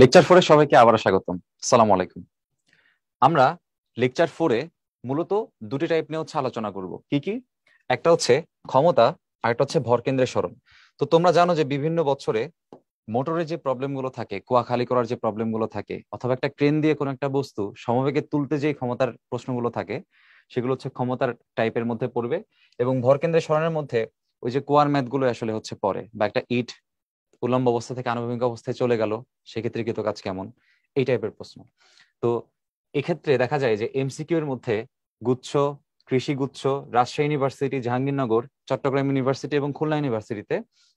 Lecture 4-এ সবাইকে আবারও স্বাগতম। আসসালামু আলাইকুম। আমরা লেকচার 4-এ মূলত দুটি টাইপ নিয়ে আলোচনা করব। কি কি? একটা হচ্ছে ক্ষমতা, আর একটা হচ্ছে ভরকেন্দ্রের সরণ। তো তোমরা জানো যে বিভিন্ন বছরে মোটরের যে প্রবলেম গুলো থাকে, কুয়া খালি করার যে প্রবলেম গুলো থাকে, অথবা একটা ক্রেন দিয়ে কোনো একটা বস্তু সমবেগে তুলতে যে ক্ষমতার প্রশ্নগুলো থাকে, সেগুলো হচ্ছে ক্ষমতার টাইপের মধ্যে পড়বে। এবং ভরকেন্দ্রের সরণের মধ্যে ওই যে কুয়ার ম্যাথ গুলো আসলে হচ্ছে পড়ে, বা একটা ইট উল্লম্ব অবস্থা থেকে আনুভূমিক অবস্থায় চলে গেল, সেক্ষেত্রে কৃত কাজ কেমন, এই টাইপের প্রশ্ন। তো এক্ষেত্রে দেখা যায় যে এমসিকিউ এর মধ্যে গুচ্ছ, কৃষি গুচ্ছ, রাজশাহী ইউনিভার্সিটি, জাহাঙ্গীরনগর, চট্টগ্রাম ইউনিভার্সিটি এবং খুলনা ইউনিভার্সিটিতে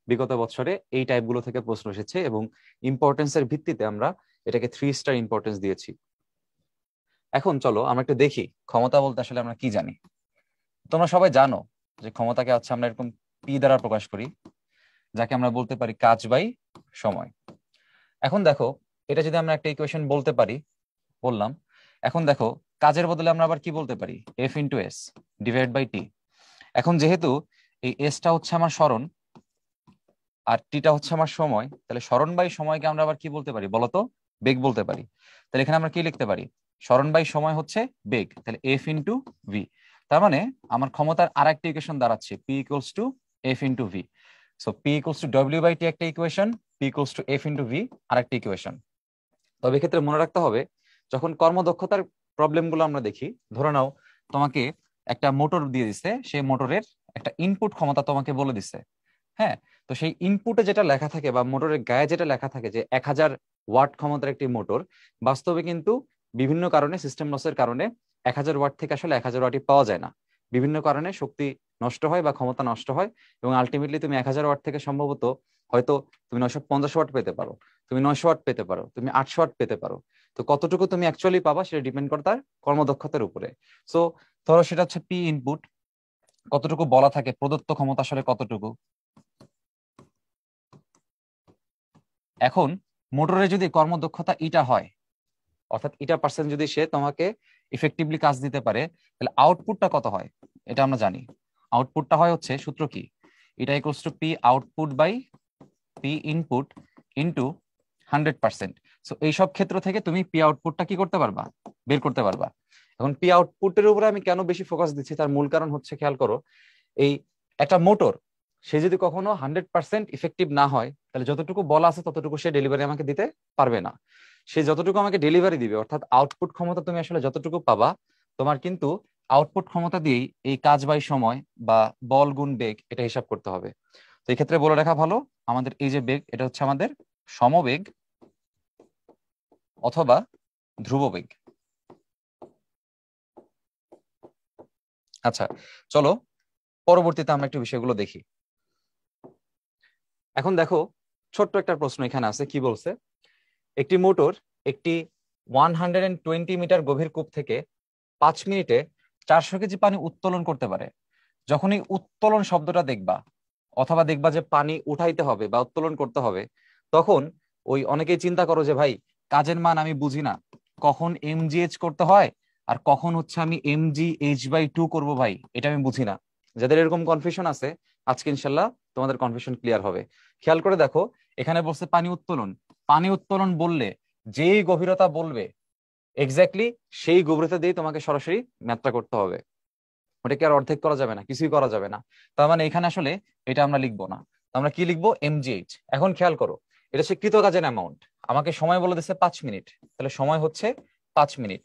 বিগত বছরে এই টাইপগুলো থেকে প্রশ্ন এসেছে, এবং ইম্পর্টেন্সের ভিত্তিতে আমরা এটাকে 3 স্টার ইম্পর্টেন্স দিয়েছি। এখন চলো আমরা একটু দেখি ক্ষমতা বলতে আসলে আমরা কি জানি। তোমরা সবাই জানো যে ক্ষমতাকে হচ্ছে আমরা এরকম পি দ্বারা প্রকাশ করি, যাকে আমরা বলতে পারি কাজ বাই সময়। এখন দেখো, এটা যদি আমরা একটা ইকুয়েশন বলতে পারি, বললাম। এখন দেখো, কাজের বদলে আমরা আবার কি বলতে পারি? F × S divide by T. এখন যেহেতু এই এসটা হচ্ছে আমার সরণ আর টিটা হচ্ছে আমার সময়, তাহলে সরণ বাই সময়কে আমরা আবার কি বলতে পারি বলতো? বেগ বলতে পারি। তাহলে এখানে আমরা কি লিখতে পারি? সরণ বাই সময় হচ্ছে বেগ, তাহলে F × V। তার মানে আমার ক্ষমতার আর একটা ইকুয়েশন দাঁড়াচ্ছে P = F × V। So P = W/T একটা ইকুয়েশন, P = F × V আর একটা ইকুয়েশন। তবে এক্ষেত্রে মনে রাখতে হবে, যখন কর্মদক্ষতার প্রবলেম গুলো আমরা দেখি, ধরে নাও তোমাকে একটা মোটর দিয়ে দিছে, সেই মোটরের একটা ইনপুট ক্ষমতা তোমাকে বলে দিছে। হ্যাঁ, তো সেই ইনপুটে যেটা লেখা থাকে বা মোটরের গায়ে যেটা লেখা থাকে যে 1000 ওয়াট ক্ষমতার একটি মোটর, বাস্তবে কিন্তু বিভিন্ন কারণে, সিস্টেম লসের কারণে 1000 ওয়াট থেকে আসলে 1000 ওয়াটই পাওয়া যায় না। বিভিন্ন কারণে শক্তি নষ্ট হয় বা ক্ষমতা নষ্ট হয়, এবং আলটিমেটলি তুমি 1000 ওয়াট থেকে সম্ভবত হয়তো তুমি 950 ওয়াট পেতে পারো, তুমি 900 ওয়াট পেতে পারো, তুমি 800 ওয়াট পেতে পারো। তো কতটুকু তুমি অ্যাকচুয়ালি পাবা সেটা ডিপেন্ড করে তার কর্মদক্ষতার উপরে। সো ধরো সেটা হচ্ছে পি ইনপুট, কতটুকু বলা থাকে প্রদত্ত ক্ষমতা আসলে কতটুকু। এখন মোটরে যদি কর্মদক্ষতা ইটা হয়, অর্থাৎ ইটা পার্সেন্ট যদি সে তোমাকে ইফেক্টিভলি কাজ দিতে পারে, তাহলে আউটপুটটা কত হয় এটা আমরা জানি। আউটপুটটা হয় হচ্ছে, সূত্র কি? এটা equals to P output by P input into 100%। So এইসব ক্ষেত্র থেকে তুমি পি আউটপুটটা কি করতে পারবা? বের করতে পারবা। এখন পি আউটপুটের উপরে আমি কেন বেশি ফোকাস দিচ্ছি, তার মূল কারণ হচ্ছে, খেয়াল করো, এই একটা মোটর, সে যদি কখনো 100% ইফেক্টিভ না হয়, তাহলে যতটুকু বলা আছে ততটুকু সে ডেলিভারি আমাকে দিতে পারবে না। সে যতটুকু আমাকে ডেলিভারি দিবে, অর্থাৎ আউটপুট ক্ষমতা তুমি আসলে যতটুকু পাবা, তোমার কিন্তু আউটপুট ক্ষমতা দিয়েই এই কাজ বাই সময় বা বল গুণ বেগ এটা হিসাব করতে হবে। তো এই ক্ষেত্রে বলে রাখা ভালো, আমাদের এই যে বেগ, এটা হচ্ছে আমাদের সমবেগ অথবা ধ্রুব বেগ। আচ্ছা, চলো পরবর্তীতে আমরা একটু বিষয়গুলো দেখি। এখন দেখো, ছোট্ট একটা প্রশ্ন এখানে আছে, কি বলছে? একটি মোটর একটি 120 মিটার গভীর কূপ থেকে 5 মিনিটে 400 কেজি পানি উত্তোলন করতে পারে। যখন এই উত্তোলন শব্দটা দেখবা, অথবা দেখবা যে পানি উঠাইতে হবে বা উত্তোলন করতে হবে, তখন ওই অনেকেই চিন্তা করো যে ভাই, কাজের মান আমি বুঝি না, কখন mgh করতে হয় আর কখন হচ্ছে আমি mgh/2 করব, ভাই এটা আমি বুঝি না। যাদের এরকম কনফিউশন আছে, আজকে ইনশাল্লাহ তোমাদের কনফিউশন ক্লিয়ার হবে। খেয়াল করে দেখো, এখানে বলছে পানি উত্তোলন। পানি উত্তোলন বললে যেই গভীরতা বলবে, এক্স্যাক্টলি সেই গভীরতা দিয়ে তোমাকে সরাসরি ম্যাথটা করতে হবে। ওটাকে আর অর্ধেক করা যাবে না, কিছুই করা যাবে না। তার মানে এখানে আসলে এটা আমরা লিখবো না, তো আমরা কি লিখবো? mgh। এখন খেয়াল করো, এটা হচ্ছে কৃতকাজের অ্যামাউন্ট। আমাকে সময় বলে দিচ্ছে 5 মিনিট, তাহলে সময় হচ্ছে 5 মিনিট।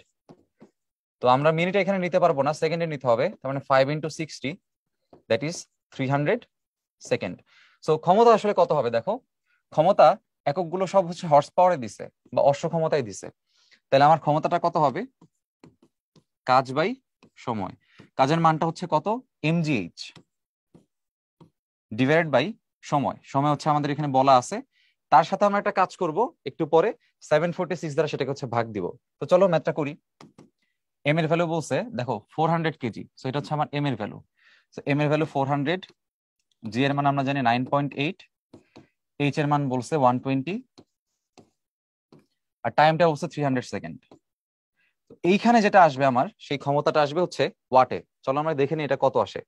তো আমরা মিনিট এখানে নিতে পারবো না, সেকেন্ডে নিতে হবে। তার মানে 5 × 60, দ্যাট ইজ 300 সেকেন্ড। সো ক্ষমতা আসলে কত হবে দেখো, ক্ষমতা এককগুলো সব হচ্ছে হর্স পাওয়ারে দিছে বা অশ্ব ক্ষমতায় দিছে। তাহলে আমার ক্ষমতাটা কত হবে? কাজ বাই সময়। কাজের মানটা হচ্ছে কত? mgh ডিভাইডেড বাই সময়। সময় হচ্ছে আমাদের এখানে বলা আছে। তার সাথে আমরা একটা কাজ করব একটু পরে, 746 দ্বারা সেটাকে হচ্ছে ভাগ দিব। তো চলো ম্যাথটা করি। এম এর ভ্যালু বলছে দেখো 400 কেজি, সো এটা হচ্ছে আমার এম এর ভ্যালু। সো এম এর ভ্যালু 400, জি এর মান আমরা জানি 9.8, এইচ এর মান বলছে 120, আর টাইমটা বলছে 300 সেকেন্ড। এইখানে যেটা আসবে আমার, সেই ক্ষমতাটা আসবে হচ্ছে ওয়াটে। চলো আমরা দেখে নিই এটা কত আসে।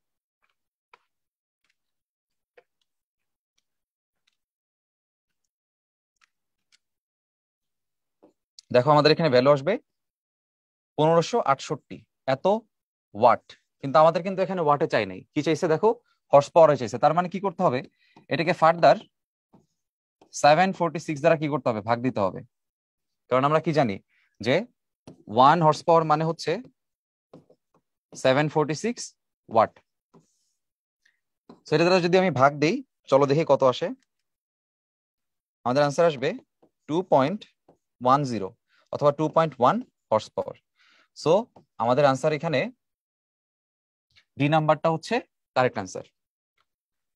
দেখো আমাদের এখানে ভ্যালু আসবে 1568 এত ওয়াট, কিন্তু আমাদের কিন্তু এখানে ওয়াটে চাই নাই, কি চাইছে দেখো, হর্স পাওয়ারে চাইছে। তার মানে কি করতে হবে, এটাকে ফার্দার 746 দ্বারা কি করতে হবে, ভাগ দিতে হবে। কারণ আমরা কি জানি যে 1 হর্স পাওয়ার মানে হচ্ছে 746 ওয়াট। সেটা দ্বারা যদি আমি ভাগ দিই, চলো দেখি কত আসে। আমাদের আনসার আসবে 2.10 অথবা 2.1 হর্স পাওয়ার। সো আমাদের আনসার এখানে ডি নাম্বারটা হচ্ছে কারেক্ট আনসার।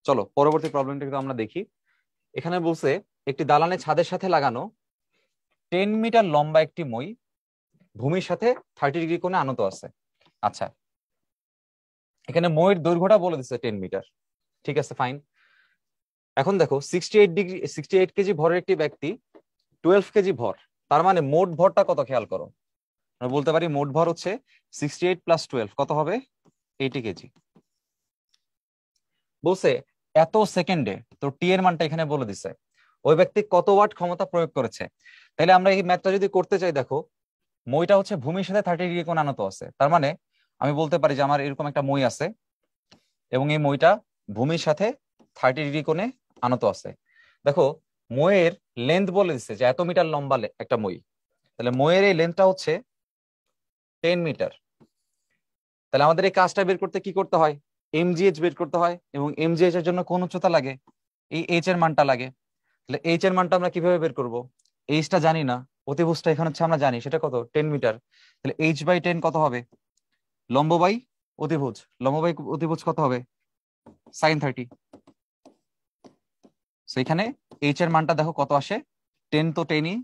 চলো পরবর্তী প্রবলেমটা কিন্তু আমরা দেখি। এখানে বলছে একটি দালানের ছাদের সাথে লাগানো 10 মিটার লম্বা একটি মই ভূমির সাথে 30 ডিগ্রি কোণে আনত আছে। আচ্ছা, এখানে মইয়ের দৈর্ঘ্যটা বলে দিচ্ছে 10 মিটার, ঠিক আছে ফাইন। এখন দেখো 68 কেজি ভরের একটি ব্যক্তি 12 কেজি ভর, তার মানে মোট ভরটা কত খেয়াল করো। আমরা বলতে পারি মোট ভর হচ্ছে 68 প্লাস 12 কত হবে, 80 কেজি। বলছে এত সেকেন্ডে, তো টি এর মানটা এখানে বলে দিছে, ওই ব্যক্তি কত ওয়াট ক্ষমতা প্রয়োগ করেছে। তাহলে আমরা এই ম্যাথটা যদি করতে চাই, দেখো মইটা হচ্ছে ভূমির সাথে 30 ডিগ্রি কোণ আনত আছে, তার মানে আমি বলতে পারি যে আমার এরকম একটা মই আছে এবং এই মইটা ভূমির সাথে 30 ডিগ্রি কোণে আনত আছে। দেখো মইয়ের লেন্থ বলে দিচ্ছে যে এত মিটার লম্বা একটা মই, তাহলে মইয়ের এই লেন্থটা হচ্ছে 10 মিটার। তাহলে আমাদের এই কাজটা বের করতে কি করতে হয়, এমজিএইচ বের করতে হয়, এবং এমজিএইচ এর জন্য কোন উচ্চতা লাগে, এই এইচ এর মানটা লাগে। তাহলে এইচ এর মানটা আমরা কিভাবে বের করব, এইচটা জানি না, অতিভুজটা এখানে হচ্ছে আমরা জানি সেটা কত 10 মিটার। তাহলে h/10 কত হবে, লম্ব বাই অতিভুজ, লম্ব বাই অতিভুজ কত হবে sin 30। সো এখানে এইচ এর মানটা দেখো কত আসে, 10 তো 10ই,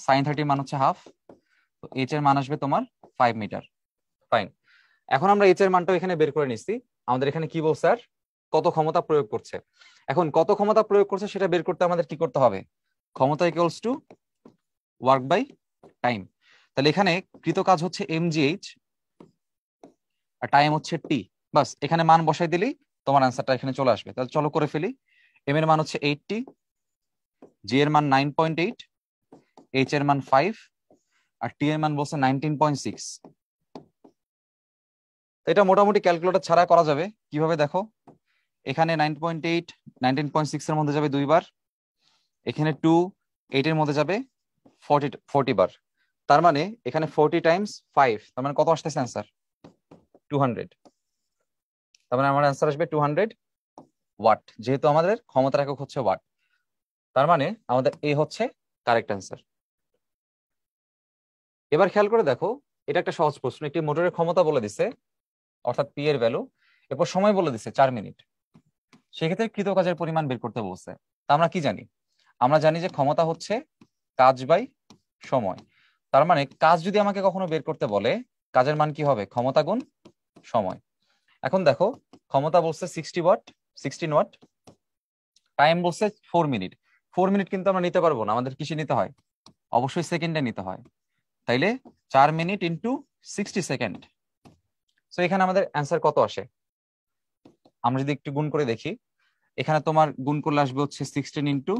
sin 30 মান হচ্ছে হাফ, তো এইচ এর মান আসবে তোমার 5 মিটার। ফাইন, এখন আমরা এইচ এর মানটাও এখানে বের করে নিচ্ছি। আমাদের এখানে কি বলছে আর, কত ক্ষমতা প্রয়োগ করছে। এখন কত ক্ষমতা প্রয়োগ করছে সেটা বের করতে আমাদের কি করতে হবে, ক্ষমতা equals to work by time. তাহলে এখানে কৃত কাজ হচ্ছে mgh আর টাইম হচ্ছে টি, বাস এখানে মান বসাই দিলেই তোমার আনসারটা এখানে চলে আসবে। তাহলে চলো করে ফেলি। এম এর মান হচ্ছে 80, জি এর মান 9.8, এইচ এর মান 5 আর টি এর মান বলছে 19.6। এটা মোটামুটি ক্যালকুলেটর ছাড়া করা যাবে। কিভাবে দেখো, এখানে 9.8 19.6 এর মধ্যে যাবে 2 বার, এখানে 2 8 এর মধ্যে যাবে 40 বার, তার মানে এখানে 40 টাইমস 5, তার মানে কত আসতেছে অ্যান্সার 200। তার মানে আমার অ্যান্সার আসবে 200 ওয়াট, যেহেতু আমাদের ক্ষমতার একক হচ্ছে ওয়াট, তার মানে আমাদের এ হচ্ছে কারেক্ট অ্যান্সার। এবার খেয়াল করে দেখো, এটা একটা সহজ প্রশ্ন, একটি মোটরের ক্ষমতা বলে দিছে অর্থাৎ পি এর ভ্যালু, এরপর সময় বলে দিছে 4 মিনিট, সেক্ষেত্রে কৃত কাজের পরিমাণ বের করতে বলছে। তা আমরা কি জানি, আমরা জানি যে ক্ষমতা হচ্ছে কাজ বাই সময়। তার মানে কাজ যদি আমাকে কখনো বের করতে বলে, কাজের মান কি হবে, ক্ষমতা গুণ সময়। এখন দেখো ক্ষমতা বলছে 60 ওয়াট, 16 ওয়াট, টাইম বলছে 4 মিনিট। 4 মিনিট কিন্তু আমরা নিতে পারবো না, আমাদের কিসে নিতে হয়, অবশ্যই সেকেন্ডে নিতে হয়। তাইলে 4 মিনিট ইন্টু 60 সেকেন্ড। তো এখানে আমাদের অ্যান্সার কত আসে, আমরা যদি একটু গুণ করে দেখি, এখানে তোমার গুণ করলে আসবে হচ্ছে 16 ইন্টু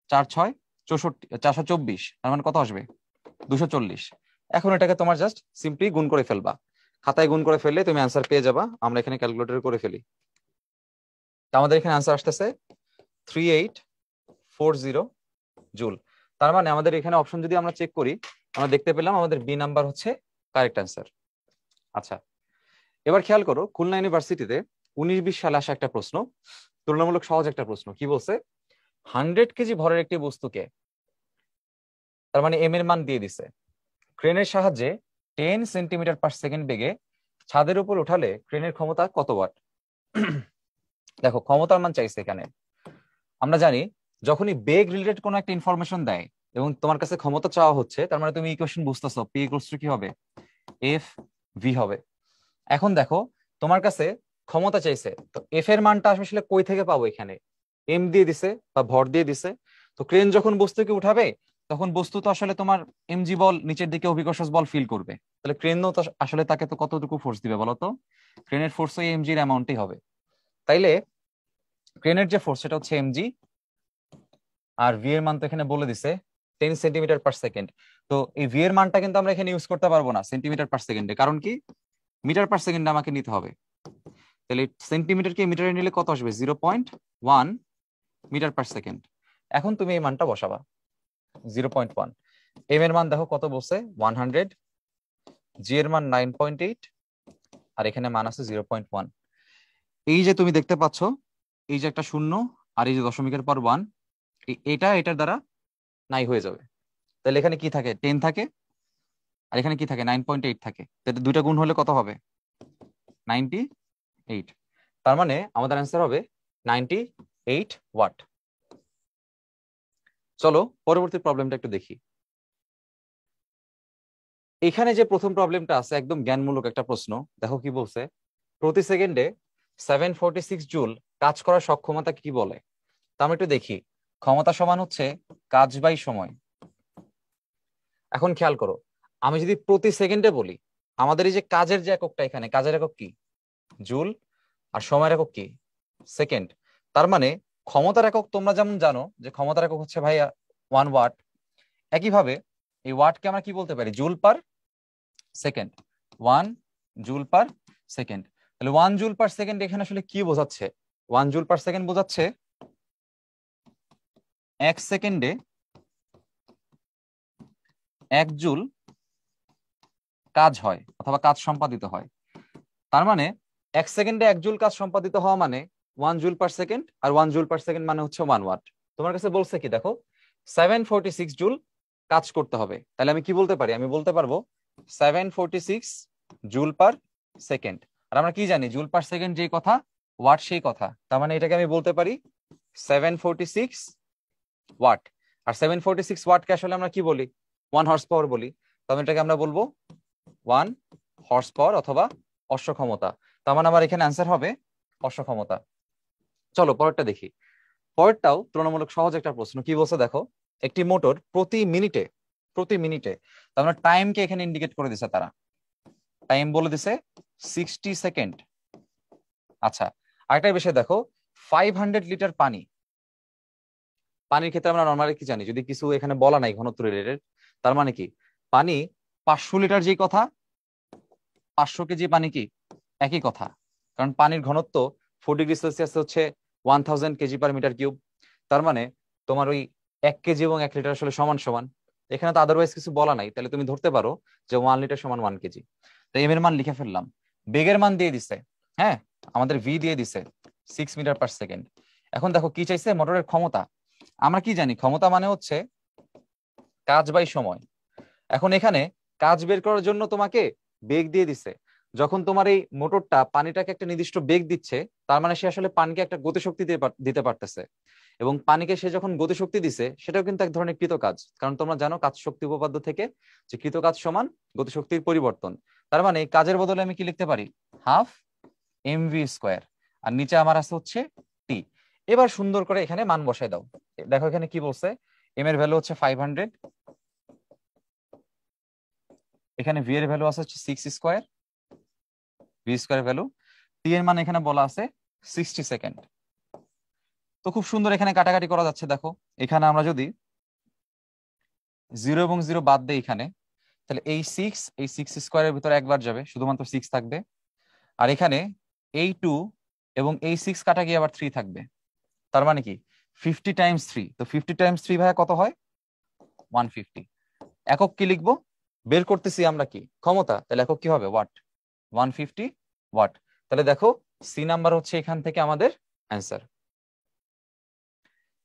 4 6 64 424, তার মানে কত আসবে 240। এখন এটাকে তোমার জাস্ট সিম্পলি গুণ করে ফেলবা, খাতায় গুণ করে ফেললে তুমি অ্যান্সার পেয়ে যাবা। আমরা এখানে ক্যালকুলেটরে করে ফেলি। তা আমাদের এখানে অ্যান্সার আসতেছে 3840 জুল। তার মানে আমাদের এখানে অপশন যদি আমরা চেক করি, আমরা দেখতে পেলাম আমাদের বি নাম্বার হচ্ছে কারেক্ট অ্যান্সার। আচ্ছা, এবার খেয়াল করো, খুলনা ইউনিভার্সিটিতে 19-20 সালে আসা একটা প্রশ্ন, তুলনামূলক সহজ একটা প্রশ্ন। কি বলছে, 100 কেজি ভরের একটি বস্তুকে, তার মানে এম এর মান দিয়ে দিছে, ক্রেনের সাহায্যে 10 সেন্টিমিটার পার সেকেন্ড বেগে ছাদের উপর উঠালে ক্রেনের ক্ষমতা কত ওয়াট। দেখো ক্ষমতার মান চাইছে এখানে। আমরা জানি যখনই বেগ রিলেটেড কোনো একটা ইনফরমেশন দেয় এবং তোমার কাছে ক্ষমতা চাওয়া হচ্ছে, তার মানে তুমি ইকুয়েশন বুঝতেছো, পি ইকুয়ালস টু কি হবে, এফ ভি হবে। এখন দেখো তোমার কাছে ক্ষমতা চাইছে, তো এফ এর মানটা আসলে কই থেকে পাবো, এখানে এম দিয়ে দিছে বা ভর দিয়ে দিছে। তো ক্রেন যখন বস্তুকে উঠাবে, তখন বস্তু তো আসলে তোমার এমজি বল নিচের দিকে অভিকর্ষ বল ফিল করবে, তাহলে ক্রেনও তো আসলে তাকে তো কতটুকু ফোর্স দিবে বলো তো, ক্রেনের ফোর্স ওই এমজির অ্যামাউন্টই হবে। তাইলে ক্রেনের যে ফোর্স সেটা হচ্ছে এমজি, আর ভি এর মান তো এখানে বলে দিছে 10 সেন্টিমিটার/সেকেন্ড। তো এই ভি এর মানটা কিন্তু আমরা এখানে ইউজ করতে পারবো না সেন্টিমিটার/সেকেন্ডে, কারণ কি মিটার/সেকেন্ডে আমাকে নিতে হবে। তাহলে সেন্টিমিটারকে মিটারে নিলে কত আসবে? 0.1 মিটার/সেকেন্ড। এখন তুমি এই মানটা বসাবা 0.1। এম এর মান দেখো কত বলছে 100, জি এর মান 9.8, আর এখানে মান আছে 0.1। এই যে তুমি দেখতে পাচ্ছ এই যে একটা শূন্য আর এই যে দশমিকের পর 1, এটা এটার দ্বারা নাই হয়ে যাবে। তাহলে এখানে কি থাকে? 10 থাকে, আর এখানে কি থাকে? 9.8 থাকে। তাহলে দুইটা গুণ হলে কত হবে? 98। তার মানে আমাদের অ্যান্সার হবে 98 ওয়াট। চলো পরবর্তী প্রবলেমটা একটু দেখি। এখানে যে প্রথম প্রবলেমটা আছে একদম জ্ঞানমূলক একটা প্রশ্ন। দেখো কি বলছে, প্রতি সেকেন্ডে 746 জুল কাজ করার সক্ষমতা কি বলে। তা আমরা একটু দেখি। ক্ষমতা সমান হচ্ছে কাজ বাই সময়। এখন খেয়াল করো, আমি যদি প্রতি সেকেন্ডে বলি, আমাদের এই যে কাজের যে এককটা, এখানে কাজের একক কি? জুল। আর সময়ের একক কি? সেকেন্ড। তার মানে ক্ষমতার একক তোমরা যেমন জানো যে ক্ষমতার একক হচ্ছে ভাইয়া 1 ওয়াট, একইভাবে এই ওয়াটকে আমরা কি বলতে পারি? Joule per second. 1 joule per second. তাহলে 1 জুল পার সেকেন্ড এখানে আসলে কি বোঝাচ্ছে? 1 জুল পার সেকেন্ড বোঝাচ্ছে 1 সেকেন্ডে 1 জুল কাজ হয় অথবা কাজ সম্পাদিত হয়। তার মানে 1 সেকেন্ডে 1 জুল কাজ সম্পাদিত হওয়া মানে 1 জুল পার সেকেন্ড, আর 1 জুল পার সেকেন্ড মানে হচ্ছে 1 ওয়াট। তোমার কাছে বলছে কি দেখো, 746 জুল কাজ করতে হবে। তাহলে আমি কি বলতে পারি? আমি বলতে পারবো 746 জুল পার সেকেন্ড। আর আমরা কি জানি? জুল পার সেকেন্ড যেই কথা, ওয়াট সেই কথা। তার মানে এটাকে আমি বলতে পারি 746 ওয়াট। আর 746 ওয়াটকে আসলে আমরা কি বলি? 1 হর্স পাওয়ার বলি। তবে এটাকে আমরা বলবো 1 হর্স পাওয়ার অথবা অশ্ব ক্ষমতা। তার মানে আমার এখানে অ্যান্সার হবে অশ্ব ক্ষমতা। চলো পরেরটা দেখি। পরেরটাও তুলনামূলক সহজ একটা প্রশ্ন। কি বলছে দেখো, একটি মোটর প্রতি মিনিটে তার মানে টাইমকে এখানে ইন্ডিকেট করে দিছে তারা। টাইম বলে দিছে 60 সেকেন্ড। আচ্ছা, আরেকটা বিষয় দেখো, 500 লিটার পানির ক্ষেত্রে আমরা নর্মালি কি জানি? যদি কিছু এখানে বলা নাই ঘনত্ব রিলেটেড, তার মানে কি পানি 500 লিটার যেই কথা, 500 কেজি পানি কি একই কথা। কারণ পানির ঘনত্ব 4 ডিগ্রি সেলসিয়াস হচ্ছে 1000 কেজি/মিটার কিউব। তার মানে তোমার ওই 1 কেজি এবং 1 লিটার আসলে সমান সমান। এখানে তো আদারওয়াইজ কিছু বলা নাই, তাহলে তুমি ধরতে পারো যে 1 লিটার সমান 1 কেজি। তো এম এর মান লিখে ফেললাম। বেগের মান দিয়ে দিছে, হ্যাঁ আমাদের ভি দিয়ে দিছে 6 মিটার/সেকেন্ড। এখন দেখো কি চাইছে? মোটরের ক্ষমতা। আমরা কি জানি? ক্ষমতা মানে হচ্ছে কাজ বাই সময়। এখন এখানে কাজ বের করার জন্য তোমাকে বেগ দিয়ে দিছে। যখন তোমার এই মোটরটা পানিটাকে একটা নির্দিষ্ট বেগ দিচ্ছে, তার মানে সে আসলে পানিকে একটা গতিশক্তি দিতে পারতেছে। এবং পানিকে সে যখন গতিশক্তি দিছে, সেটাও কিন্তু এক ধরনের কৃত কাজ। কারণ তোমরা জানো কাজ শক্তি উপপাদ্য থেকে যে কৃত কাজ সমান গতিশক্তির পরিবর্তন। তার মানে এই কাজের বদলে আমি কি লিখতে পারি? Half mv²। আর নিচে আমার আছে হচ্ছে টি। এবার সুন্দর করে এখানে মান বসায় দাও। দেখো এখানে কি বলছে, এম এর ভ্যালু হচ্ছে 500, এখানে ভি এর ভ্যালু আছে হচ্ছে 6 স্কোয়ার, ভি স্কোয়ার ভ্যালু, টি এর মান এখানে বলা আছে 60 সেকেন্ড। তো খুব সুন্দর এখানে কাটাকাটি করা যাচ্ছে। দেখো এখানে আমরা যদি 0 এবং 0 বাদ দেই এখানে, তাহলে এই 6 স্কোয়ারের ভিতরে একবার যাবে, শুধুমাত্র 6 থাকবে। আর এখানে এই 2 এবং এই 6 কাটা গিয়ে আবার 3 থাকবে। তার মানে কি 50 × 3। তো 50 × 3 ভাইয়া কত হয়? 150। একক কি লিখবো? বের করতেছি আমরা কি ক্ষমতা, তাহলে একক কি হবে? ওয়াট। 150 ওয়াট। তাহলে দেখো সি নাম্বার হচ্ছে এখান থেকে আমাদের অ্যান্সার।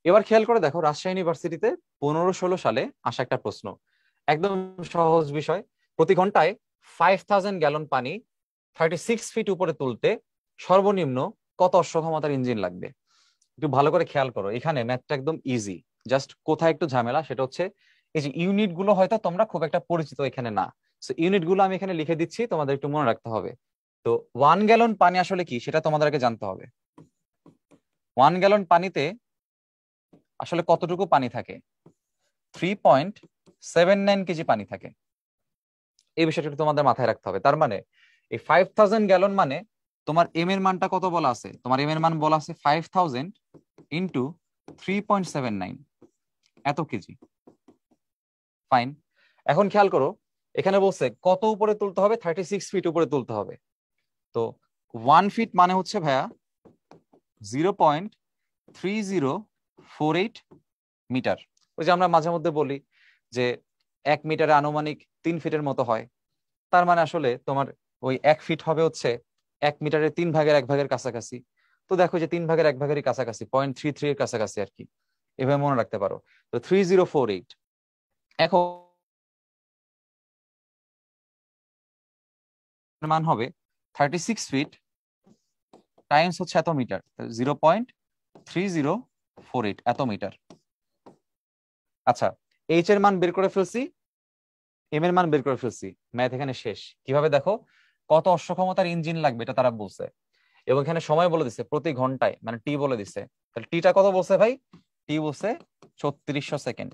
এবার খেয়াল করে দেখো, রাজশাহী ইউনিভার্সিটিতে 15-16 সালে আসা একটা প্রশ্ন, একদম সহজ বিষয়। প্রতি ঘন্টায় 5000 গ্যালন পানি 36 ফিট উপরে তুলতে সর্বনিম্ন কত অশ্ব ক্ষমতার ইঞ্জিন লাগবে? একটু ভালো করে খেয়াল করো, এখানে ম্যাথটা একদম ইজি। জাস্ট কোথায় একটু ঝামেলা সেটা হচ্ছে এই যে ইউনিট গুলো হয়তো তোমরা খুব একটা পরিচিত এখানে না। ইউনিট গুলো আমি এখানে লিখে দিচ্ছি, তোমাদের একটু মনে রাখতে হবে। তো 1 গ্যালন পানি আসলে কি সেটা তোমাদেরকে জানতে হবে। 1 গ্যালন পানিতে আসলে কতটুকু পানি থাকে? 3.79 কেজি পানি থাকে। এই বিষয়টা একটু তোমাদের মাথায় রাখতে হবে। তার মানে এই 5000 গ্যালন মানে তোমার এম এর মানটা কত বলা আছে? তোমার এম এর মান বলা আছে 5000 ইন্টু 3.79, এত কেজি। ফাইন। এখন খেয়াল করো, এখানে বলছে কত উপরে তুলতে হবে, 36 ফিট উপরে তুলতে হবে। তো 1 ফিট মানে হচ্ছে ভাইয়া 0.3048 মিটার। ওই যে আমরা মাঝে মধ্যে বলি যে 1 মিটারে আনুমানিক 3 ফিটের মতো হয়, তার মানে আসলে তোমার ওই 1 ফিট হবে হচ্ছে 1 মিটারের 3 ভাগের 1 ভাগের কাছাকাছি। তো দেখো যে 3 ভাগের 1 ভাগেরই কাছাকাছি, 0.33 এর কাছাকাছি আর কি, এভাবে মনে রাখতে পারো। তো 3048। এখন মান হবে 36 ফিট টাইমস হচ্ছে এত মিটার, 0.3048 এত মিটার। আচ্ছা, এইচ এর মান বের করে ফেলছি, এম এর মান বের করে ফেলছি, ম্যাথ এখানে শেষ। কিভাবে দেখো, কত অশ্ব ক্ষমতার ইঞ্জিন লাগবে এটা তারা বলছে, এবং এখানে সময় বলে দিছে প্রতি ঘন্টায়, মানে টি বলে দিছে। তাহলে টিটা কত বলছে ভাই? টি বলছে 3600 সেকেন্ড।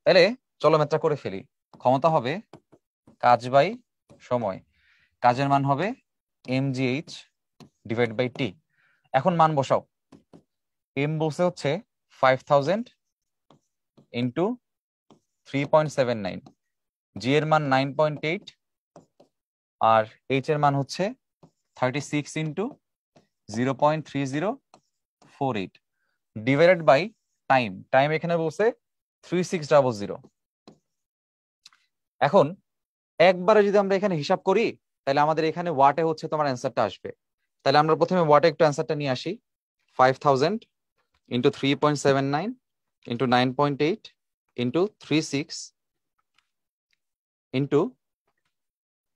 তাহলে চলো ম্যাথটা করে ফেলি। ক্ষমতা হবে কাজ বাই সময়, কাজের মান হবে mgh ডিভাইড বাই টি। এখন মান বসাও। এম বলছে হচ্ছে 5000 ইন্টু 3.79, জি এর মান 9.8, আর এইচ এর মান হচ্ছে 36 into 0.3048 divided by time. Time এখানে বলছে 3600। এখন একবারে যদি আমরা এখানে হিসাব করি, তাহলে আমাদের এখানে ওয়াটে হচ্ছে তোমার অ্যান্সারটা আসবে। তাহলে আমরা প্রথমে ওয়াটে একটু অ্যান্সারটা নিয়ে আসি। 5000 into 3.79 into 9.8 into 36 into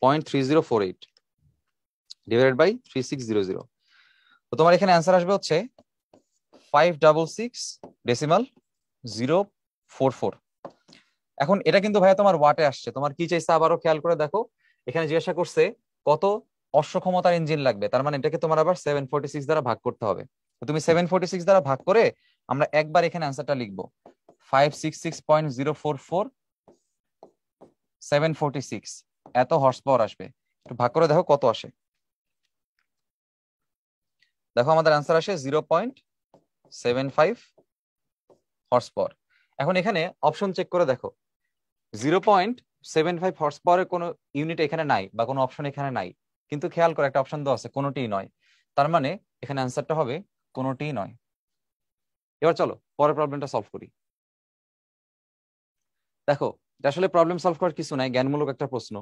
0.3048 divided by 3600। তো তোমার এখানে অ্যান্সার আসবে হচ্ছে 566.044। এখন এটা কিন্তু ভাইয়া তোমার ওয়াটে আসছে, তোমার কি চাইছে আবারও খেয়াল করে দেখো। এখানে জিজ্ঞাসা করছে কত অশ্ব ক্ষমতার ইঞ্জিন লাগবে, তার মানে এটাকে তোমার আবার 746 দ্বারা ভাগ করতে হবে। তো তুমি 746 দ্বারা ভাগ করে আমরা একবার এখানে অ্যান্সারটা লিখবো, 566.044 746 এত হর্স পাওয়ার আসবে। একটু ভাগ করে দেখো কত আসে। দেখো আমাদের অ্যান্সার আসে 0.75 হর্স পাওয়ার। এখন এখানে অপশন চেক করে দেখো, 0.75 হর্স পাওয়ারের কোনো ইউনিট এখানে নাই বা কোনো অপশন এখানে নাই, কিন্তু খেয়াল করে একটা অপশন দেওয়া আছে কোনোটিই নয়, তার মানে এখানে অ্যান্সারটা হবে কোনোটিই নয়। এবার চলো পরের প্রবলেমটা সলভ করি। দেখো, এটা আসলে প্রবলেম সলভ করার কিছু নাই, জ্ঞানমূলক একটা প্রশ্ন।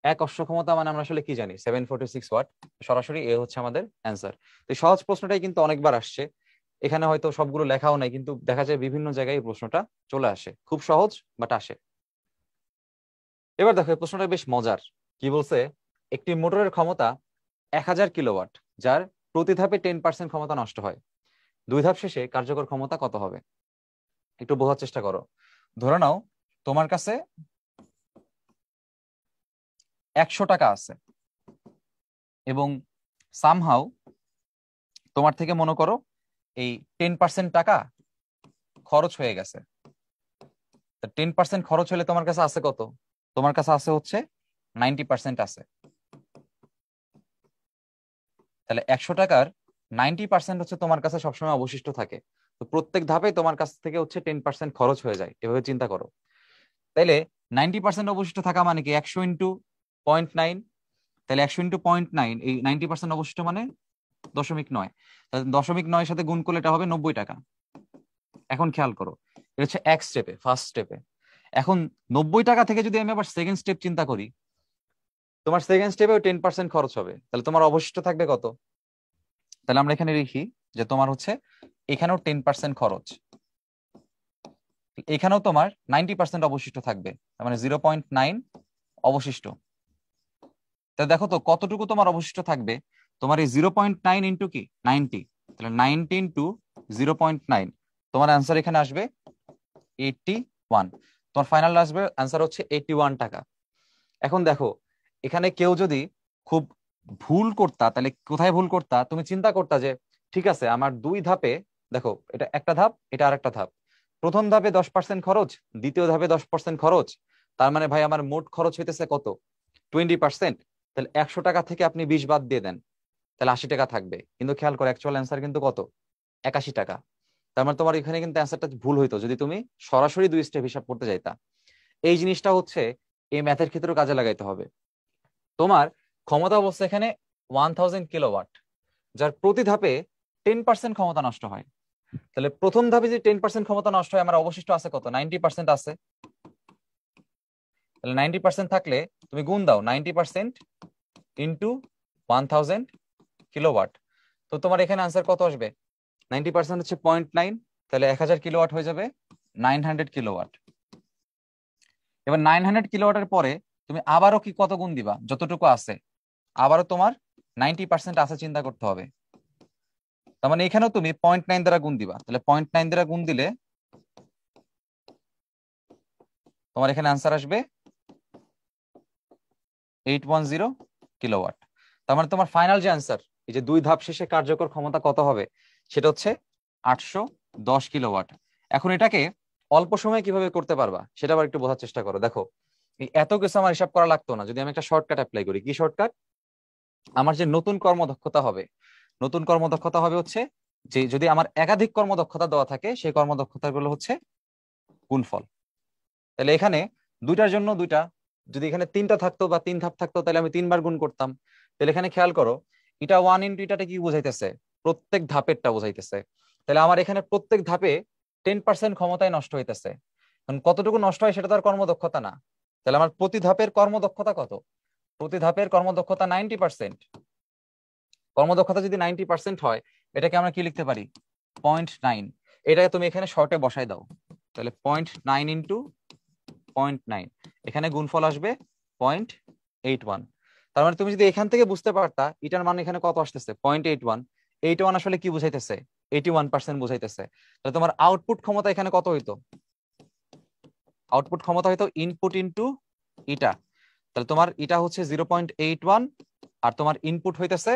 এক অশ্ব ক্ষমতা মানে আমরা আসলে কি জানি, 746 ওয়াট। সরাসরি এ হচ্ছে আমাদের অ্যান্সার। তো এই সহজ প্রশ্নটাই কিন্তু অনেকবার আসছে, এখানে হয়তো সবগুলো লেখাও নাই, কিন্তু দেখা যায় বিভিন্ন জায়গায় এই প্রশ্নটা চলে আসে, খুব সহজ বাট আসে। এবার দেখো এই প্রশ্নটা বেশ মজার। কি বলছে, একটি মোটরের ক্ষমতা 1000 কিলোওয়াট, যার প্রতি ধাপে 10% ক্ষমতা নষ্ট হয়, 2 ধাপ শেষে কার্যকর ক্ষমতা কত হবে? একটু বোঝার চেষ্টা করো। ধরে নাও তোমার কাছে 100 টাকা আছে, এবং সামহাউ তোমার থেকে মনে করো এই 10% টাকা খরচ হয়ে গেছে। 10% খরচ হলে তোমার কাছে আছে কত? তোমার কাছে আছে হচ্ছে 90% আছে। তাহলে 100 টাকার 90% হচ্ছে তোমার কাছে সবসময় অবশিষ্ট থাকে। তো প্রত্যেক ধাপে তোমার কাছ থেকে হচ্ছে 10% খরচ হয়ে যায়, এভাবে চিন্তা করো। তাইলে 90% অবশিষ্ট থাকা মানে কি 100 × 0.9, তাহলে 100 × 0.9, এই 90% অবশিষ্ট মানে 0.9। তাহলে 0.9 সাথে গুণ করলে এটা হবে 90 টাকা। এখন খেয়াল করো, এটা হচ্ছে এক স্টেপে, ফার্স্ট স্টেপে। এখন 90 টাকা থেকে যদি আমি আবার সেকেন্ড স্টেপ চিন্তা করি, তোমার সেকেন্ড স্টেপেও 10% খরচ হবে, তাহলে তোমার অবশিষ্ট থাকবে কত? তাহলে আমরা এখানে লিখি যে তোমার হচ্ছে এখানেও 10% খরচ, এখানেও তোমার 90% অবশিষ্ট থাকবে, তার মানে 0.9 অবশিষ্ট। তাহলে দেখো তো কতটুকু তোমার অবশিষ্ট থাকবে। তোমার এই 0.9 ইন্টু কি 90, তাহলে 90 ইন্টু 0.9, তোমার অ্যান্সার এখানে আসবে 81। তোমার ফাইনাল আসবে অ্যান্সার হচ্ছে 81 টাকা। এখন দেখো, এখানে কেউ যদি খুব ভুল করতা, তাহলে কোথায় ভুল করতা, তুমি চিন্তা করতা যে ঠিক আছে আমার 2 ধাপে, দেখো এটা একটা ধাপ, এটা আর একটা ধাপ, প্রথম ধাপে 10% খরচ, দ্বিতীয় ধাপে 10% খরচ, তার মানে ভাই আমার মোট খরচ হইতেছে কত? 20%। তাহলে 100 টাকা থেকে আপনি 20 বাদ দিয়ে দেন, তাহলে 80 টাকা থাকবে। কিন্তু খেয়াল করে অ্যাকচুয়াল অ্যান্সার কিন্তু কত? 81 টাকা। তার মানে তোমার এখানে কিন্তু অ্যান্সারটা ভুল হইতো যদি তুমি সরাসরি 2 স্টেপ হিসাব করতে যাইতা। এই জিনিসটা হচ্ছে এই ম্যাথের ক্ষেত্রেও কাজে লাগাইতে হবে। তোমার ক্ষমতা অবস্থা এখানে 1000 কিলোওয়াট, যার প্রতি ধাপে 10% ক্ষমতা নষ্ট হয়। তাহলে প্রথম ধাপে যে 10% ক্ষমতা নষ্ট হয়, আমার অবশিষ্ট আছে কত? 90% আছে। তাহলে 90% থাকলে তুমি গুণ দাও 90% ইন্টু 1000 কিলোওয়াট। তো তোমার এখানে আনসার কত আসবে? 90% হচ্ছে 0.9, তাহলে 1000 কিলোওয়াট হয়ে যাবে 900 কিলোওয়াট। এবার 900 কিলোওয়াটের পরে তুমি আবারও কি কত গুণ দিবা? যতটুকু আছে আবারও তোমার 90% আছে চিন্তা করতে হবে। তার মানে এখানেও তুমি 0.9 দ্বারা গুণ দিবা। তাহলে 0.9 দ্বারা গুণ দিলে তোমার এখানে আনসার আসবে 810 কিলোওয়াট। তার মানে তোমার ফাইনাল যে আনসার, এই যে 2 ধাপ শেষে কার্যকর ক্ষমতা কত হবে, সেটা হচ্ছে 810 কিলোওয়াট। এখন এটাকে অল্প সময়ে কিভাবে করতে পারবা সেটা আবার একটু বোঝার চেষ্টা করো। দেখো, এই এত কিছু আমার হিসাব করা লাগতো না যদি আমি একটা শর্টকাট অ্যাপ্লাই করি। কি শর্টকাট? আমার যে নতুন কর্মদক্ষতা হবে, নতুন কর্মদক্ষতা হবে হচ্ছে যে যদি আমার একাধিক কর্মদক্ষতা দেওয়া থাকে, সেই কর্মদক্ষতাগুলো হচ্ছে গুণফল। তাহলে এখানে দুইটার জন্য দুইটা, যদি এখানে 3টা থাকতো বা 3 ধাপ থাকতো তাহলে আমি 3 বার গুণ করতাম। তাহলে এখানে খেয়াল করো, এটা 1 ইন্টু এটাটা কি বোঝাইতেছে? প্রত্যেক ধাপেরটা বোঝাইতেছে। তাহলে আমার এখানে প্রত্যেক ধাপে 10% ক্ষমতায় নষ্ট হইতেছে। এখন কতটুকু নষ্ট হয় সেটা তো আর কর্মদক্ষতা না। তাহলে আমার প্রতি ধাপের কর্মদক্ষতা কত? প্রতি ধাপের কর্মদক্ষতা 90%। কর্মদক্ষতা যদি 90% হয়, এটাকে আমরা কি লিখতে পারি? 0.9। এটাকে তুমি এখানে শর্টে বসাই দাও। তাহলে 0.9 ইন্টু 0.9, এখানে গুণফল আসবে 0.81। তার মানে তুমি যদি এখান থেকে বুঝতে পারতা এটার মান এখানে কত আসতেছে 0.81, 81 আসলে কি বুঝাইতেছে? 81% বুঝাইতেছে। তাহলে তোমার আউটপুট ক্ষমতা এখানে কত হইতো? আউটপুট ক্ষমতা হইতো ইনপুট ইন্টু ইটা। তাহলে তোমার এটা হচ্ছে 0.81 আর তোমার ইনপুট হইতেছে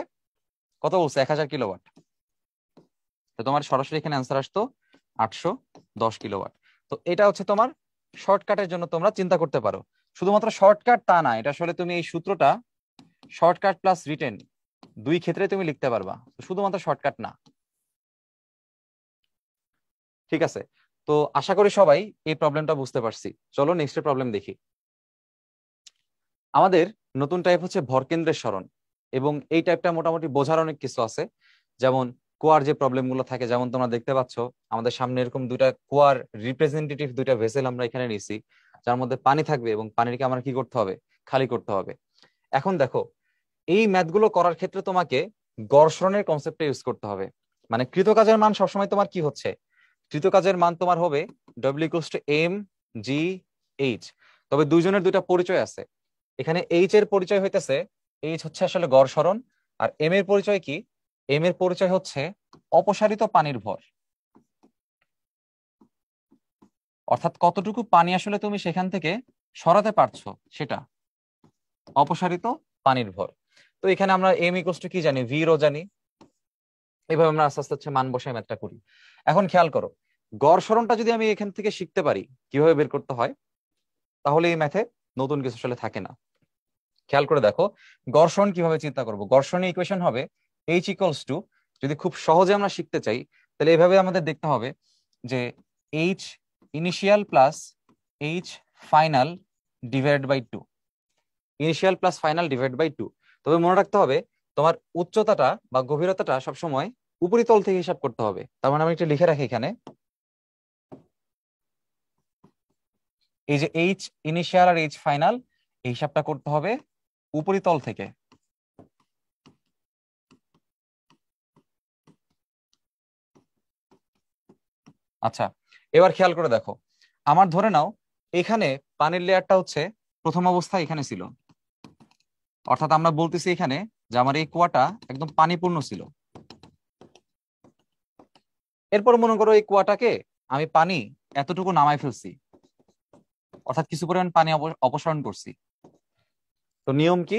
কত বলছে? 1000 কিলোওয়াট। তো তোমার সরাসরি এখানে অ্যান্সার আসতো 810 কিলোওয়াট। তো এটা হচ্ছে তোমার শর্টকাটের জন্য তোমরা চিন্তা করতে পারো। শুধুমাত্র শর্টকাট তা না, এটা আসলে তুমি এই সূত্রটা শর্টকাট প্লাস রিটেন দুই ক্ষেত্রে তুমি লিখতে পারবা, শুধুমাত্র শর্টকাট না। ঠিক আছে, তো আশা করি সবাই এই প্রবলেমটা বুঝতে পারছি। চলো নেক্সট প্রবলেম দেখি। আমাদের নতুন টাইপ হচ্ছে ভরকেন্দ্রের সরণ, এবং এই টাইপটা মোটামুটি বোঝার অনেক কিছু আছে। যেমন কুয়ার যে প্রবলেম গুলো থাকে, যেমন তোমরা দেখতে পাচ্ছ আমাদের সামনে এরকম দুইটা কুয়ার রিপ্রেজেন্টেটিভ দুইটা ভেসেল আমরা এখানে নিছি, যার মধ্যে পানি থাকবে এবং পানিকে আমরা কি করতে হবে? খালি করতে হবে। এখন দেখো, এই ম্যাথগুলো করার ক্ষেত্রে তোমাকে ঘর্ষণের কনসেপ্টটা ইউজ করতে হবে। মানে কৃতকাজের মান সবসময় তোমার কি হচ্ছে? কৃতকাজের মান তোমার হবে W = mg/h। তবে দুইজনের দুইটা পরিচয় আছে। এখানে এইচ এর পরিচয় হইতেছে, এইচ হচ্ছে আসলে গড় সরণ। আর এম এর পরিচয় কি? এম এর পরিচয় হচ্ছে অপসারিত পানির ভর, অর্থাৎ কতটুকু পানি আসলে তুমি সেখান থেকে সরাতে পারছো সেটা অপসারিত পানির ভর। তো এখানে আমরা m = কি জানি? ভি রো জানি। এইভাবে আমরা আস্তে আস্তে হচ্ছে মান বসাই ম্যাথটা করি। এখন খেয়াল করো, গড় সরণটা যদি আমি এখান থেকে শিখতে পারি কিভাবে বের করতে হয়, তাহলে এই ম্যাথে নতুন কিছু আসলে থাকে না। খেয়াল করে দেখো, ঘর্ষণ কিভাবে চিন্তা করব। ঘর্ষণের ইকুয়েশন হবে H = যদি খুব সহজে আমরা শিখতে চাই তাহলে এভাবে আমাদের দেখতে হবে যে H initial plus H final divide by 2। Initial plus final divide by 2। তবে মনে রাখতে হবে তোমার উচ্চতাটা বা গভীরতাটা সবসময় উপরিতল থেকে হিসাব করতে হবে। তার মানে আমি একটা লিখে রাখি এখানে, এই যে H ইনিশিয়াল আর H ফাইনাল, এই হিসাবটা করতে হবে উপরিতল থেকে। আচ্ছা, এবার খেয়াল করে দেখো, আমার ধরে নাও এখানে পানির লেয়ারটা হচ্ছে প্রথম অবস্থায় এখানে ছিল, অর্থাৎ আমরা বলতেছি এখানে যে আমার এই কুয়াটা একদম পানিপূর্ণ ছিল। এরপর মনে করো এই কুয়াটাকে আমি পানি এতটুকু নামাই ফেলছি, অর্থাৎ কিছু পরিমাণ পানি অপসারণ করছি। তো নিয়ম কি?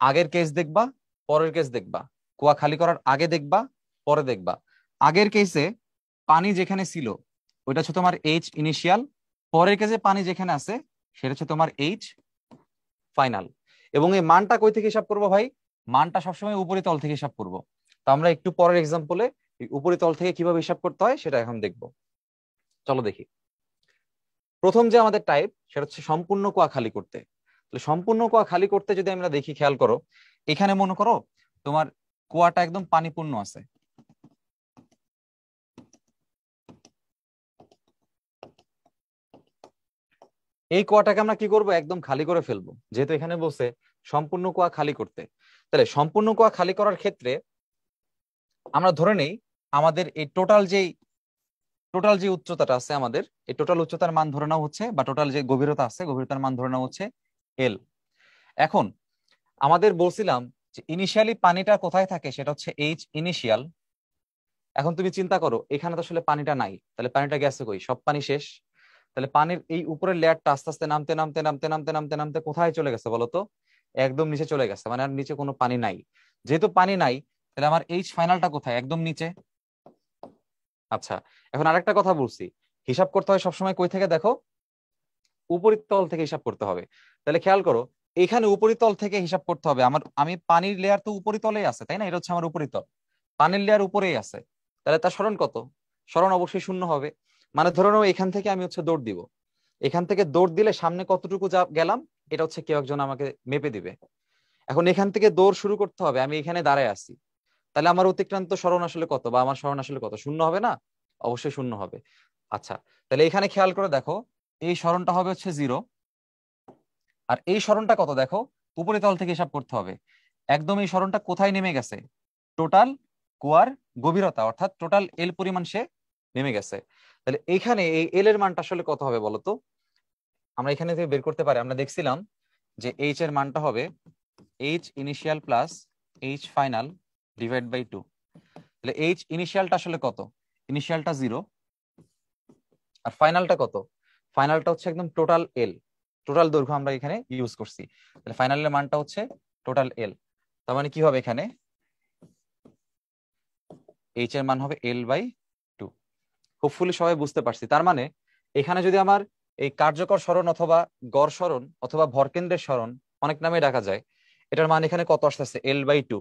আগের কেস দেখবা, পরের কেস দেখবা। কুয়া খালি করার আগে দেখবা, পরে দেখবা। আগের কেসে পানি যেখানে ছিল ওইটা হচ্ছে তোমার এইচ ইনিশিয়াল, পরের কেসে পানি যেখানে আছে সেটা হচ্ছে তোমার এইচ ফাইনাল। এবং এই মানটা কই থেকে হিসাব করবো ভাই? মানটা সবসময় উপরিতল থেকে হিসাব করবো। তো আমরা একটু পরের এক্সাম্পলে উপরিতল থেকে কিভাবে হিসাব করতে হয় সেটা এখন দেখবো। চলো দেখি। প্রথম যে আমাদের টাইপ সেটা হচ্ছে সম্পূর্ণ কুয়া খালি করতে। তাহলে সম্পূর্ণ কুয়া খালি করতে যদি আমরা দেখি, খেয়াল করো, এখানে মনে করো তোমার কুয়াটা একদম পানিপূর্ণ আছে। এই কুয়াটাকে আমরা কি করব, একদম খালি করে ফেলবো, যেহেতু এখানে বলছে সম্পূর্ণ কুয়া খালি করতে। তাহলে সম্পূর্ণ কুয়া খালি করার ক্ষেত্রে আমরা ধরে নেই আমাদের এই টোটাল যে উচ্চতাটা আছে, আমাদের এই টোটাল উচ্চতার মান ধরে নেওয়া হচ্ছে, বা টোটাল যে গভীরতা আছে গভীরতার মান ধরে নেওয়া হচ্ছে এল। এখন আমাদের বলছিলাম যে ইনিশিয়ালি পানিটা কোথায় থাকে, সেটা হচ্ছে এইচ ইনিশিয়াল। এখন তুমি চিন্তা করো, এখানে তো আসলে পানিটা নাই, তাহলে পানিটা গেছে কই, সব পানি শেষ। তাহলে পানির এই উপরের লেয়ারটা আস্তে আস্তে নামতে নামতে নামতে নামতে নামতে নামতে কোথায় চলে গেছে বলতো, একদম নিচে চলে গেছে, মানে আর নিচে কোনো পানি নাই। যেহেতু পানি নাই, তাহলে আমার এইচ ফাইনালটা কোথায়, একদম নিচে। আচ্ছা, এখন আরেকটা কথা বলছি, হিসাব করতে হয় সবসময় কই থেকে দেখো, উপরিতল থেকে হিসাব করতে হবে। তাহলে খেয়াল করো, এখানে উপরিতল থেকে হিসাব করতে হবে। আমি পানির লেয়ার তো উপরিতলেই আছে, তাই না, এটা হচ্ছে আমার উপরিতল, পানির লেয়ার উপরেই আছে। তাহলে তার সরণ কত, সরণ অবশ্যই শূন্য হবে। মানে ধরে নাও এখান থেকে আমি হচ্ছে দৌড় দিব, এখান থেকে দৌড় দিলে সামনে কতটুকু গেলাম এটা হচ্ছে কেউ একজন আমাকে মেপে দিবে। এখন এখান থেকে দৌড় শুরু করতে হবে, আমি এখানে দাঁড়ায় আছি, তাহলে আমার অতিক্রান্ত সরণ আসলে কত, বা আমার সরণ আসলে কত, শূন্য হবে না? অবশ্যই শূন্য হবে। আচ্ছা, তাহলে এখানে খেয়াল করে দেখো, এই সরণটা হবে হচ্ছে 0, আর এই সরণটা কত দেখো, উপরিতল থেকে হিসাব করতে হবে। একদম এই সরণটা কোথায় নেমে গেছে, টোটাল কুয়ার গভীরতা, অর্থাৎ টোটাল এল পরিমাণ সে নেমে গেছে। তাহলে এইখানে এই এল এর মানটা আসলে কত হবে বলতো, আমরা এখানে থেকে বের করতে পারি। আমরা দেখছিলাম যে এইচ এর মানটা হবে H initial plus H final divide by 2। তাহলে এইচ ইনিশিয়ালটা আসলে কত, ইনিশিয়ালটা 0, আর ফাইনালটা কত, ফাইনালটা হচ্ছে একদম টোটাল এল, টোটাল দৈর্ঘ্য আমরা এখানে ইউজ করছি। তাহলে ফাইনালের মানটা হচ্ছে টোটাল এল। তার মানে কি হবে, এখানে এইচ এর মান হবে L/2। হোপফুলি সবাই বুঝতে পারছি। তার মানে এখানে যদি আমার এই কার্যকর সরণ অথবা গড় সরণ অথবা ভরকেন্দ্রের সরণ, অনেক নামে ডাকা যায়, এটার মান এখানে কত আসতেছে, L/2।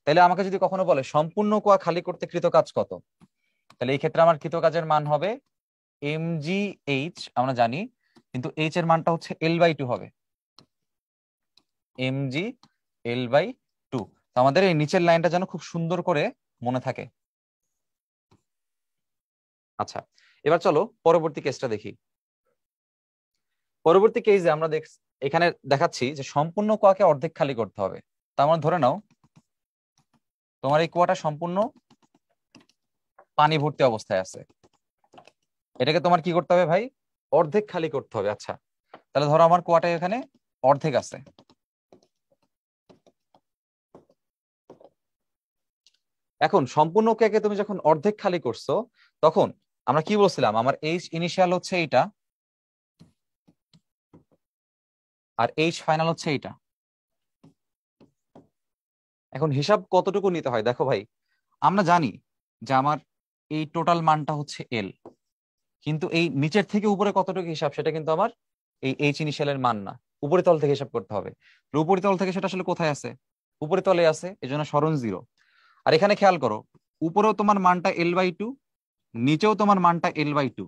তাহলে আমাকে যদি কখনো বলে সম্পূর্ণ কুয়া খালি করতে কৃত কাজ কত, তাহলে এই ক্ষেত্রে আমার কৃত কাজের মান হবে mgh, আমরা জানি, কিন্তু এইচ এর মানটা হচ্ছে L/2 হবে, mg/L/2। তো আমাদের এই নিচের লাইনটা যেন খুব সুন্দর করে মনে থাকে। আচ্ছা, এবার চলো পরবর্তী কেসটা দেখি। পরবর্তী কেসে আমরা এখানে দেখাচ্ছি যে সম্পূর্ণ কুয়াকে অর্ধেক খালি করতে হবে। তার মানে ধরে নাও তোমার এই কুয়াটা সম্পূর্ণ পানি ভর্তি অবস্থায় আছে, এটাকে তোমার কি করতে হবে ভাই, অর্ধেক খালি করতে হবে। আচ্ছা, তাহলে ধরো আমার কুয়াটা এখানে অর্ধেক আছে। এখন সম্পূর্ণ কুয়াকে তুমি যখন অর্ধেক খালি করছো, তখন আমরা কি বলছিলাম, আমার এইচ ইনিশিয়াল হচ্ছে এইটা, আর এইচ ফাইনাল হচ্ছে এইটা। এখন হিসাব কতটুকু নিতে হয় দেখো ভাই, আমরা জানি যে আমার এই টোটাল মানটা হচ্ছে এল, কিন্তু এই নিচের থেকে উপরে কতটুকু হিসাব সেটা কিন্তু আমার এই এইচ ইনিশিয়ালের মান না, উপরিতল থেকে হিসাব করতে হবে। তো উপরিতল থেকে সেটা আসলে কোথায় আছে, উপরিতলে আছে, এই জন্য সরণ 0। আর এখানে খেয়াল করো, উপরেও তোমার মানটা L/2, নিচেও তোমার মানটা L/2।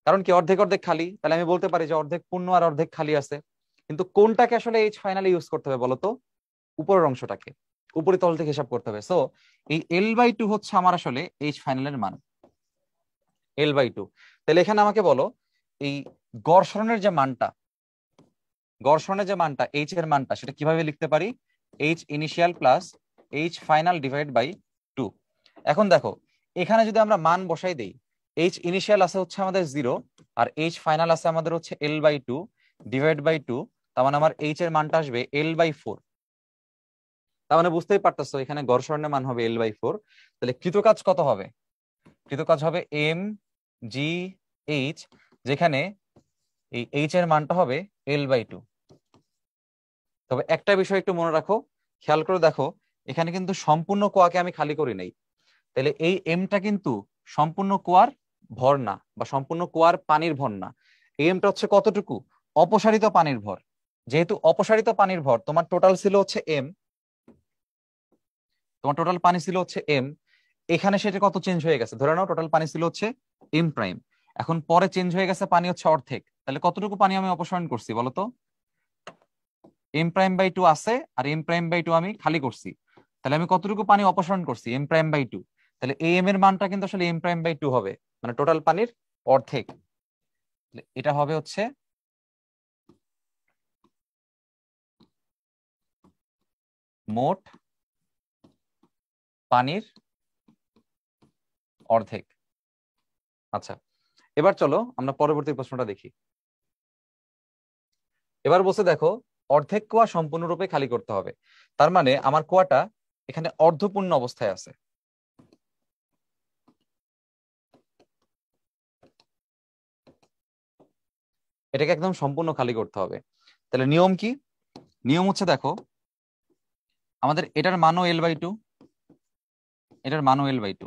কারণ কি, অর্ধেক অর্ধেক খালি, তাহলে আমি বলতে পারি যে অর্ধেক পূর্ণ আর অর্ধেক খালি আছে। কিন্তু কোনটাকে আসলে এইচ ফাইনালে ইউজ করতে হবে বলতো, উপরের অংশটাকে উপরিতল থেকে হিসাব করতে হবে। সো এই L/2 হচ্ছে আমার আসলে এইচ ফাইনালের মান, L/2। তাহলে এখানে আমাকে বলো এই ঘর্ষণের যে মানটা, ঘর্ষণের যে মানটা এইচ এর মানটা, সেটা কিভাবে লিখতে পারি, H initial plus H final divide by 2। এখন দেখো, এখানে যদি আমরা মান বসাই দেই, এইচ ইনিশিয়াল আছে হচ্ছে আমাদের 0, আর এইচ ফাইনাল আছে আমাদের হচ্ছে L/2 ডিভাইড বাই 2। তার মানে আমার এইচ এর মানটা আসবে L/4। তার মানে বুঝতেই পারতেছো এখানে ঘর্ষণের মান হবে L/4। তাহলে কৃতকাজ কত হবে, কৃতকাজ হবে mgh, যেখানে এই এইচ এর মানটা হবে L/2। তবে একটা বিষয় একটু মনে রাখো, খেয়াল করে দেখো, এখানে কিন্তু সম্পূর্ণ কুয়াকে আমি খালি করি নাই। তাহলে এই এমটা কিন্তু সম্পূর্ণ কুয়ার ভর না, বা সম্পূর্ণ কুয়ার পানির ভর না। এই এমটা হচ্ছে কতটুকু, অপসারিত পানির ভর। যেহেতু অপসারিত পানির ভর, তোমার টোটাল ছিল হচ্ছে এম, তোমার টোটাল পানি ছিল হচ্ছে এম, এখানে সেটা কত চেঞ্জ হয়ে গেছে, ধরে নাও টোটাল পানি ছিল হচ্ছে এম প্রাইম, এখন পরে চেঞ্জ হয়ে গেছে পানি হচ্ছে অর্ধেক, তাহলে কতটুকু পানি আমি অপসারণ করছি বলতো? এম প্রাইম বাই টু আছে আর এম প্রাইম বাই টু আমি খালি করছি, তাহলে আমি কতটুকু পানি অপসারণ করছি? M prime by two. তাহলে এই এম এর মানটা কিন্তু আসলে এম প্রাইম বাই টু হবে, মানে টোটাল পানির অর্ধেক। এটা হবে হচ্ছে মোট পানির অর্ধেক। আচ্ছা, এবার চলো আমরা পরবর্তী প্রশ্নটা দেখি। এবার বলছে দেখো, অর্ধেক কুয়া সম্পূর্ণরূপে খালি করতে হবে, তার মানে আমার কুয়াটা এখানে অর্ধপূর্ণ অবস্থায় আছে। এটাকে একদম সম্পূর্ণ খালি করতে হবে। তাহলে নিয়ম কি? নিয়ম হচ্ছে দেখো, আমাদের এটার মানও এল বাই টু, এটার মানও এল বাই টু,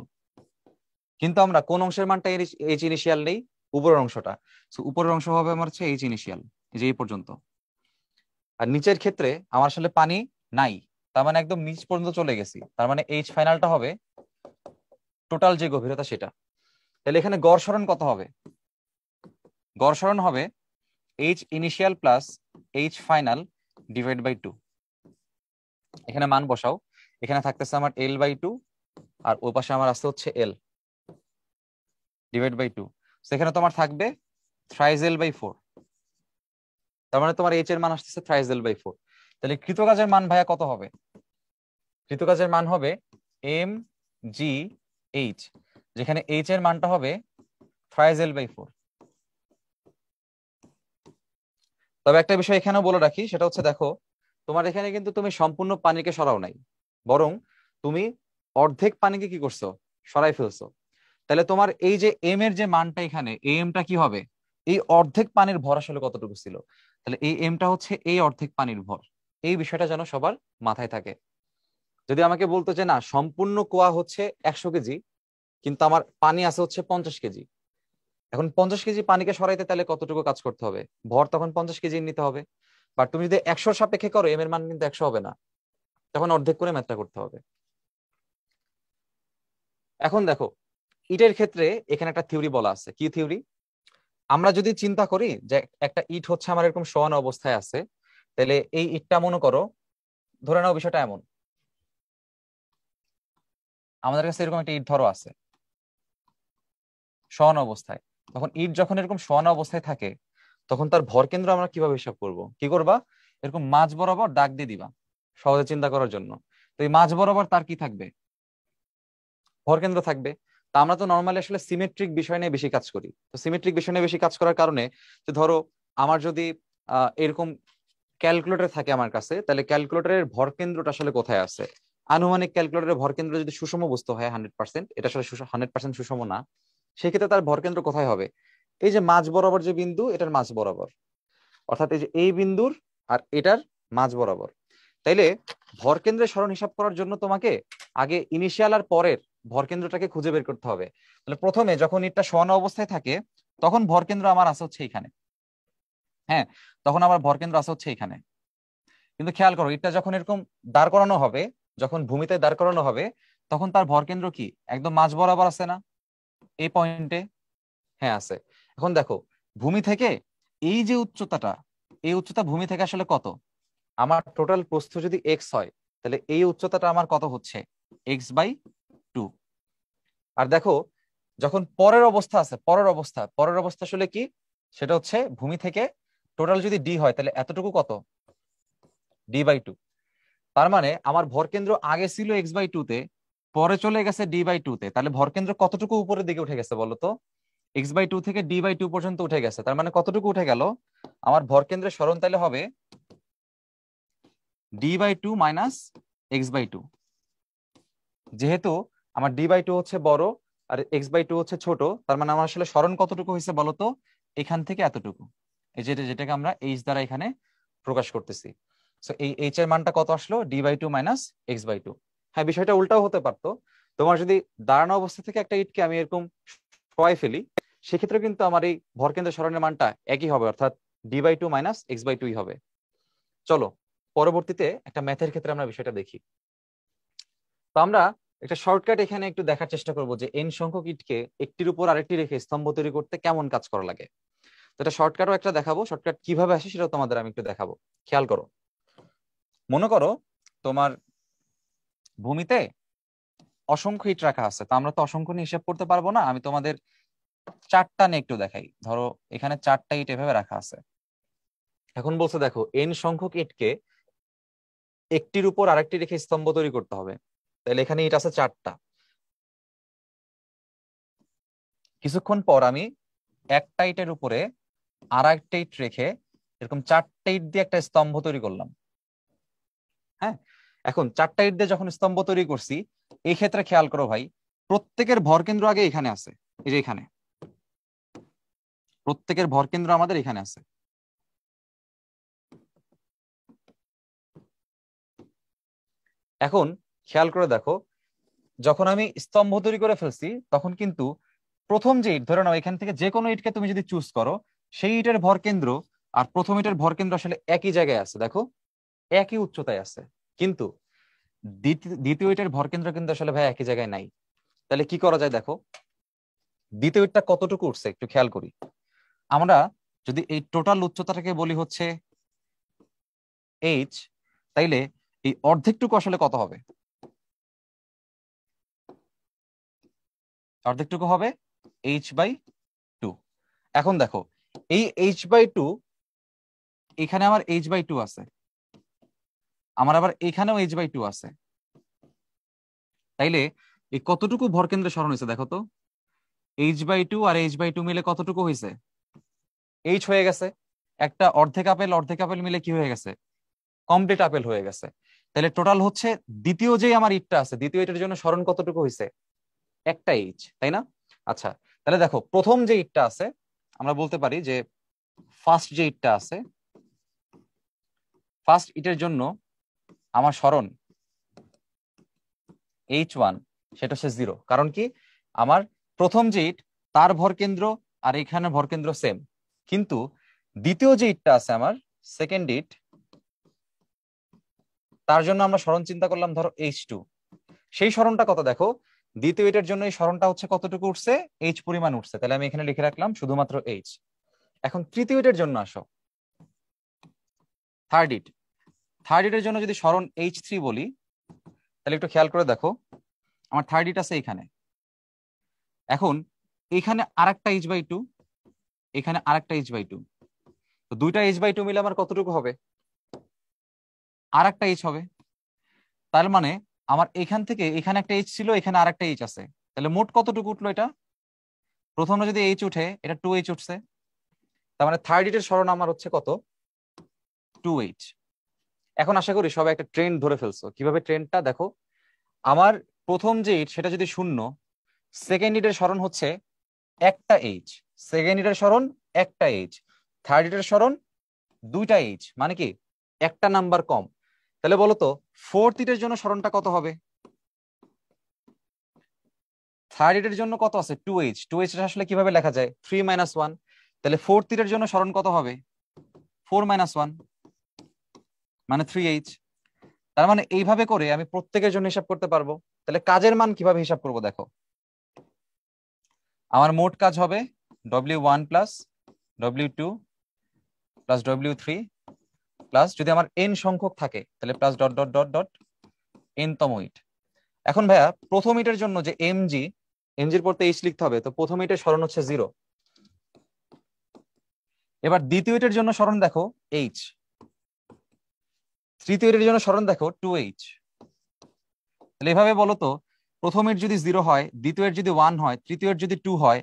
কিন্তু আমরা কোন অংশের মানটা এইচ ইনিশিয়াল নেই? উপরের অংশটা। So, উপরের অংশ হবে আমার হচ্ছে এইচ ইনিশিয়াল, এই যে এই পর্যন্ত। আর নিচের ক্ষেত্রে আমার আসলে পানি নাই, তার মানে একদম নিচ পর্যন্ত চলে গেছি, তার মানে এইচ ফাইনালটা হবে টোটাল যে গভীরতা সেটা। তাহলে এখানে গড় সরণ কত হবে? গড় সরণ হবে H initial plus H final divide by two. এখানে মান বসাও, এখানে থাকতেছে আমার এল বাই টু, আর ও পাশে আমার আসতে হচ্ছে এল ডিভাইড বাই টু। সেখানে তোমার থাকবে থ্রাইজ এল বাই ফোর, তার মানে তোমার এইচ এর মান আসতেছে থ্রাইজ এল বাই ফোর। তাহলে কৃতকাজের মান ভাইয়া কত হবে? কৃতকাজের মান হবে এম জি এইচ, যেখানে এইচ এর মানটা হবে থ্রাইজ এল বাই ফোর। তবে একটা বিষয় এখানেও বলে রাখি, সেটা হচ্ছে দেখো, তোমার এখানে কিন্তু তুমি সম্পূর্ণ পানিকে সরাও নাই, বরং তুমি অর্ধেক পানিকে কি করছো? সরাই ফেলছো। তাহলে তোমার এই যে এম এর যে মানটা, এখানে এই এমটা কি হবে? এই অর্ধেক পানির ভর আসলে কতটুকু ছিল, তাহলে এই এমটা হচ্ছে এই অর্ধেক পানির ভর। এই বিষয়টা যেন সবার মাথায় থাকে। যদি আমাকে বলতো যে না, সম্পূর্ণ কুয়া হচ্ছে 100 কেজি, কিন্তু আমার পানি আছে হচ্ছে 50 কেজি, এখন 50 কেজি পানিকে সরাইতে তাহলে কতটুকু কাজ করতে হবে? ভর তখন 50 কেজি নিতে হবে। বাট তুমি যদি 100-র সাপেক্ষে করো, এম এর মান কিন্তু 100 হবে না, তখন অর্ধেক করে ম্যাথটা করতে হবে। এখন দেখো, ইটের ক্ষেত্রে এখানে একটা থিওরি বলা আছে। কি থিওরি? আমরা যদি চিন্তা করি যে একটা ইট হচ্ছে আমার এরকম শোয়ানো অবস্থায় আছে, তাহলে এই ইটটা মনে করো, ধরে নাও বিষয়টা এমন, আমাদের কাছে এরকম একটা ইট ধরো আছে শোয়ানো অবস্থায়। তখন ইট যখন এরকম শোয়ানো অবস্থায় থাকে, তখন তার ভর কেন্দ্র আমরা কিভাবে হিসাব করব? কি করবা? এরকম মাঝ বরাবর দাগ দিয়ে দিবা সহজে চিন্তা করার জন্য। তো এই মাঝ বরাবর তার কি থাকবে? ভর কেন্দ্র থাকবে। তা আমরা তো নর্মালি আসলে সিমেট্রিক বিষয় নিয়ে বেশি কাজ করি। তো সিমেট্রিক বিষয় নিয়ে বেশি কাজ করার কারণে, যে ধরো আমার যদি এরকম ক্যালকুলেটর থাকে আমার কাছে, তাহলে ক্যালকুলেটরের ভর কেন্দ্রটা আসলে কোথায় আছে? আনুমানিক ক্যালকুলেটরের ভর কেন্দ্র যদি সুষম বস্তু হয় 100%, এটা আসলে 100% সুষম না, সেক্ষেত্রে তার ভর কেন্দ্র কোথায় হবে? এই যে মাঝ বরাবর যে বিন্দু, এটার মাঝ বরাবর, অর্থাৎ এই যে এই বিন্দুর আর এটার মাঝ বরাবর। তাইলে ভর কেন্দ্রের সরণ হিসাব করার জন্য তোমাকে আগে ইনিশিয়াল আর পরের ভর কেন্দ্রটাকে খুঁজে বের করতে হবে। তাহলে প্রথমে যখন এটা শোয়ানো অবস্থায় থাকে, তখন ভর কেন্দ্র আমার আছে হচ্ছে এখানে। হ্যাঁ, তখন আমার ভর কেন্দ্র আছে হচ্ছে এখানে। কিন্তু খেয়াল করো, এটা যখন এরকম দাঁড় করানো হবে, যখন ভূমিতে দাঁড় করানো হবে, তখন তার ভর কেন্দ্র কি একদম মাঝ বরাবর আছে না এই পয়েন্টে? হ্যাঁ আছে। এখন দেখো, ভূমি থেকে এই যে উচ্চতাটা, এই উচ্চতা ভূমি থেকে আসলে কত? আমার টোটাল প্রস্থ যদি এক্স হয়, তাহলে এই উচ্চতাটা আমার কত হচ্ছে? X by two. আর দেখো, যখন পরের অবস্থা আছে, পরের অবস্থা আসলে কি? সেটা হচ্ছে ভূমি থেকে টোটাল যদি ডি হয়, তাহলে এতটুকু কত? D by two. তার মানে আমার ভরকেন্দ্র আগে ছিল এক্স বাই টু তে, পরে চলে গেছে ডি বাই টু তে, তাহলে ভরকেন্দ্র কতটুকু উপরের দিকে উঠে গেছে বলো তো? এক্স বাই টু থেকে ডি বাই টু পর্যন্ত উঠে গেছে, তার মানে কতটুকু উঠে গেল? আমার ভরকেন্দ্রের সরণ তাহলে হবে D by two minus X by two. যেহেতু আমার ডি বাই টু হচ্ছে বড় আর এক্স বাই টু হচ্ছে ছোট, তার মানে আমার আসলে সরণ কতটুকু হয়েছে বলতো? এখান থেকে এতটুকু, এই যেটাকে আমরা এইচ দ্বারা এখানে প্রকাশ করতেছি। সো এই এইচ এর মানটা কত আসলো? D by two minus X by two. হ্যাঁ, বিষয়টা উল্টাও হতে পারতো। তোমার যদি দাঁড়ানো অবস্থা থেকে একটা ইটকে আমি এরকম শোয়াই ফেলি, সেক্ষেত্রে কিন্তু আমার এই ভরকেন্দ্র সরণের মানটা একই হবে, অর্থাৎ D by two minus X by two হবে। চলো পরবর্তীতে একটা ম্যাথের ক্ষেত্রে আমরা বিষয়টা দেখি। তো আমরা একটা শর্টকাট এখানে একটু দেখার চেষ্টা করবো যে এন সংখ্যক ইটকে একটির উপর আরেকটি রেখে স্তম্ভ তৈরি করতে কেমন কাজ করা লাগে। তো এটা শর্টকাটও একটা দেখাবো, শর্টকাট কিভাবে আসে সেটাও তোমাদের আমি একটু দেখাবো। খেয়াল করো, মনে করো তোমার ভূমিতে অসংখ্য ইট রাখা আছে, তো আমরা তো অসংখ্য নিয়ে হিসাব করতে পারবো না, আমি তোমাদের চারটা নিয়ে একটু দেখাই। ধরো এখানে চারটা ইট এভাবে রাখা আছে। এখন বলছে দেখো এন সংখ্যক ইটকে একটির উপর আরেকটি রেখে স্তম্ভ তৈরি করতে হবে। তাহলে এখানে ইট আছে চারটা। কিছুক্ষণ পর আমি একটা ইটের উপরে আর একটা ইট রেখে এরকম চারটা ইট দিয়ে একটা স্তম্ভ তৈরি করলাম। হ্যাঁ, এখন চারটা ইট দিয়ে যখন স্তম্ভ তৈরি করছি, এই ক্ষেত্রে খেয়াল করো ভাই, প্রত্যেকের ভরকেন্দ্র আগে এখানে আছে, এই যে এখানে প্রত্যেকের ভরকেন্দ্র আমাদের এখানে আছে। এখন খেয়াল করে দেখো, যখন আমি স্তম্ভ তৈরি করে ফেলছি তখন কিন্তু প্রথম যে ইট, ধরে নাও এখান থেকে যে কোনো ইটকে তুমি যদি চুজ করো, সেই ইটের ভরকেন্দ্র আর প্রথম ইটের ভরকেন্দ্র আসলে একই জায়গায় আছে, দেখো একই উচ্চতায় আছে। কিন্তু দ্বিতীয় ইটের ভরকেন্দ্র কিন্তু আসলে ভাই একই জায়গায় নাই। তাহলে কি করা যায় দেখো, দ্বিতীয় ইটটা কতটুকু উঠছে একটু খেয়াল করি। আমরা যদি এই টোটাল উচ্চতাটাকে বলি হচ্ছে এইচ, তাইলে এই অর্ধেকটুকু আসলে কত হবে? অর্ধেকটুকু হবে h/2। এখন দেখো এই h/2, এখানে আমার h/2 আছে, আমার আবার এখানেও h/2 আছে। তাইলে এই কতটুকু ভরকেন্দ্রে সরণ হয়েছে দেখো তো, h/2 আর h/2 মিলে কতটুকু হয়েছে? h হয়ে গেছে। একটা অর্ধেক আপেল অর্ধেক আপেল মিলে কি হয়ে গেছে? কমপ্লিট আপেল হয়ে গেছে। তাহলে টোটাল হচ্ছে দ্বিতীয় যে আমার ইটটা আছে, দ্বিতীয় ইটের জন্য সরণ কতটুকু হয়েছে? একটা এইচ, তাই না? আচ্ছা, তাহলে দেখো প্রথম যে ইটটা আছে, আমরা বলতে পারি যে ফার্স্ট যে ইটটা আছে, ফার্স্ট ইটের জন্য আমার সরণ h1, সেটা হচ্ছে 0। কারণ কি, আমার প্রথম যে ইট তার ভরকেন্দ্র আর এখানে ভরকেন্দ্র সেম। কিন্তু দ্বিতীয় যে ইটটা আছে আমার সেকেন্ড ইট, তার জন্য আমরা সরণ চিন্তা করলাম ধরো h2। সেই সরণটা কত দেখো, দ্বিতীয় ইটের জন্য এই সরণটা হচ্ছে কতটুকু উঠছে? h পরিমাণ উঠছে। তাহলে আমি এখানে লিখে রাখলাম শুধুমাত্র h। এখন তৃতীয় ইটের জন্য আসো, থার্ড ইট। থার্ড ইটের জন্য যদি সরণ h3 বলি, তাহলে একটু খেয়াল করে দেখো, আমার থার্ড ইট আছে এখানে। এখন এখানে আরেকটা h/2, এখানে আরেকটা h/2, তো দুইটা h/2 মিলে আমার কতটুকু হবে? আরেকটা h হবে। তার মানে আমার এখান থেকে এখানে একটা h ছিল, এখানে আরেকটা h আছে। তাহলে মোট কতটুকু উঠলো এটা? প্রথমে যদি h উঠে, এটা 2h উঠছে। তার মানে থার্ড ইটের সরণ আমার হচ্ছে কত? 2h। এখন আশা করি সবাই একটা ট্রেন্ড ধরে ফেলছো। কিভাবে ট্রেন্ডটা দেখো, আমার প্রথম যে ইট সেটা যদি 0, সেকেন্ড ইটের সরণ হচ্ছে একটা এইচ, সেকেন্ড ইটের সরণ একটা এইচ, থার্ড ইটের সরণ দুইটা এইচ, মানে কি একটা নাম্বার কম। তাহলে বলো তো ফোর্থ ইটের জন্য সরণটা কত হবে? থার্ড ইটের জন্য কত আছে? 2h। 2h আসলে কিভাবে লেখা যায়? 3 - 1। তাহলে ফোর্থ ইটের জন্য সরণ কত হবে? 4 - 1, মানে 3h। তার মানে এইভাবে করে আমি প্রত্যেকের জন্য হিসাব করতে পারবো। তাহলে কাজের মান কিভাবে হিসাব করবো দেখো, আমার মোট কাজ হবে W1 plus W2 plus W3 plus, যদি আমার n সংখ্যক থাকে তাহলে plus dot dot dot dot n তম ইট। এখন ভাইয়া প্রথম ইটের জন্য যে mg, mg এর পর তো h লিখতে হবে, তো প্রথম ইটের সরণ হচ্ছে 0। এবার দ্বিতীয় ইটের জন্য সরণ দেখো h, তৃতীয় ইটের জন্য সরণ দেখো 2h। তাহলে এভাবে বলো তো, প্রথম ইট যদি 0 হয়, দ্বিতীয় ইট যদি 1 হয়, তৃতীয় ইট যদি 2 হয়,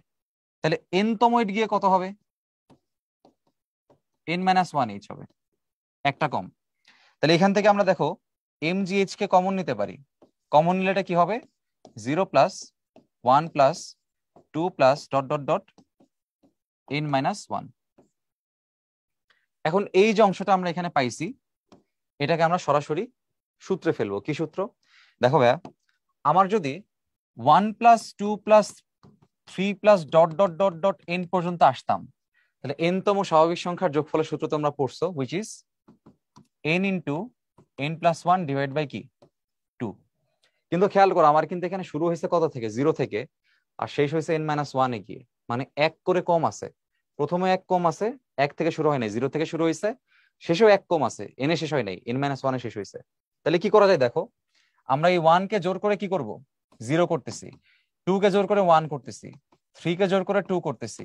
তাহলে n তম ইট গিয়ে কত হবে? n-1h হবে, একটা কম। তাহলে এখান থেকে আমরা দেখো mgh কে কমন নিতে পারি। কমন নিলে এটা কি হবে? 0 plus 1 plus 2 plus dot dot dot n-1। এখন এই যে অংশটা আমরা এখানে পাইছি, এটাকে আমরা সরাসরি সূত্রে ফেলবো। কি সূত্র? দেখো ভাইয়া, আমার যদি 1 plus 2 plus 3 plus dot dot dot dot n পর্যন্ত আসতাম, তাহলে n তম স্বাভাবিক সংখ্যার যোগফলের সূত্র তোমরা পড়ছো, which is n into n plus 1 divide by কি 2। কিন্তু খেয়াল করো আমার কিন্তু এখানে শুরু হয়েছে কত থেকে, 0 থেকে, আর শেষ হয়েছে n-1 গিয়ে, মানে এক করে কম আছে। প্রথমে এক কম আছে, এক থেকে শুরু হয় নাই, 0 থেকে শুরু হয়েছে, শেষেও এক কম আছে, এনে শেষ হয় নাই, n-1 শেষ হয়েছে। তাহলে কি করা যায় দেখো, আমরা এই 1 কে জোর করে কি করব, 0 করতেছি, 2 কে জোর করে 1 করতেছি, 3 কে জোর করে 2 করতেছি,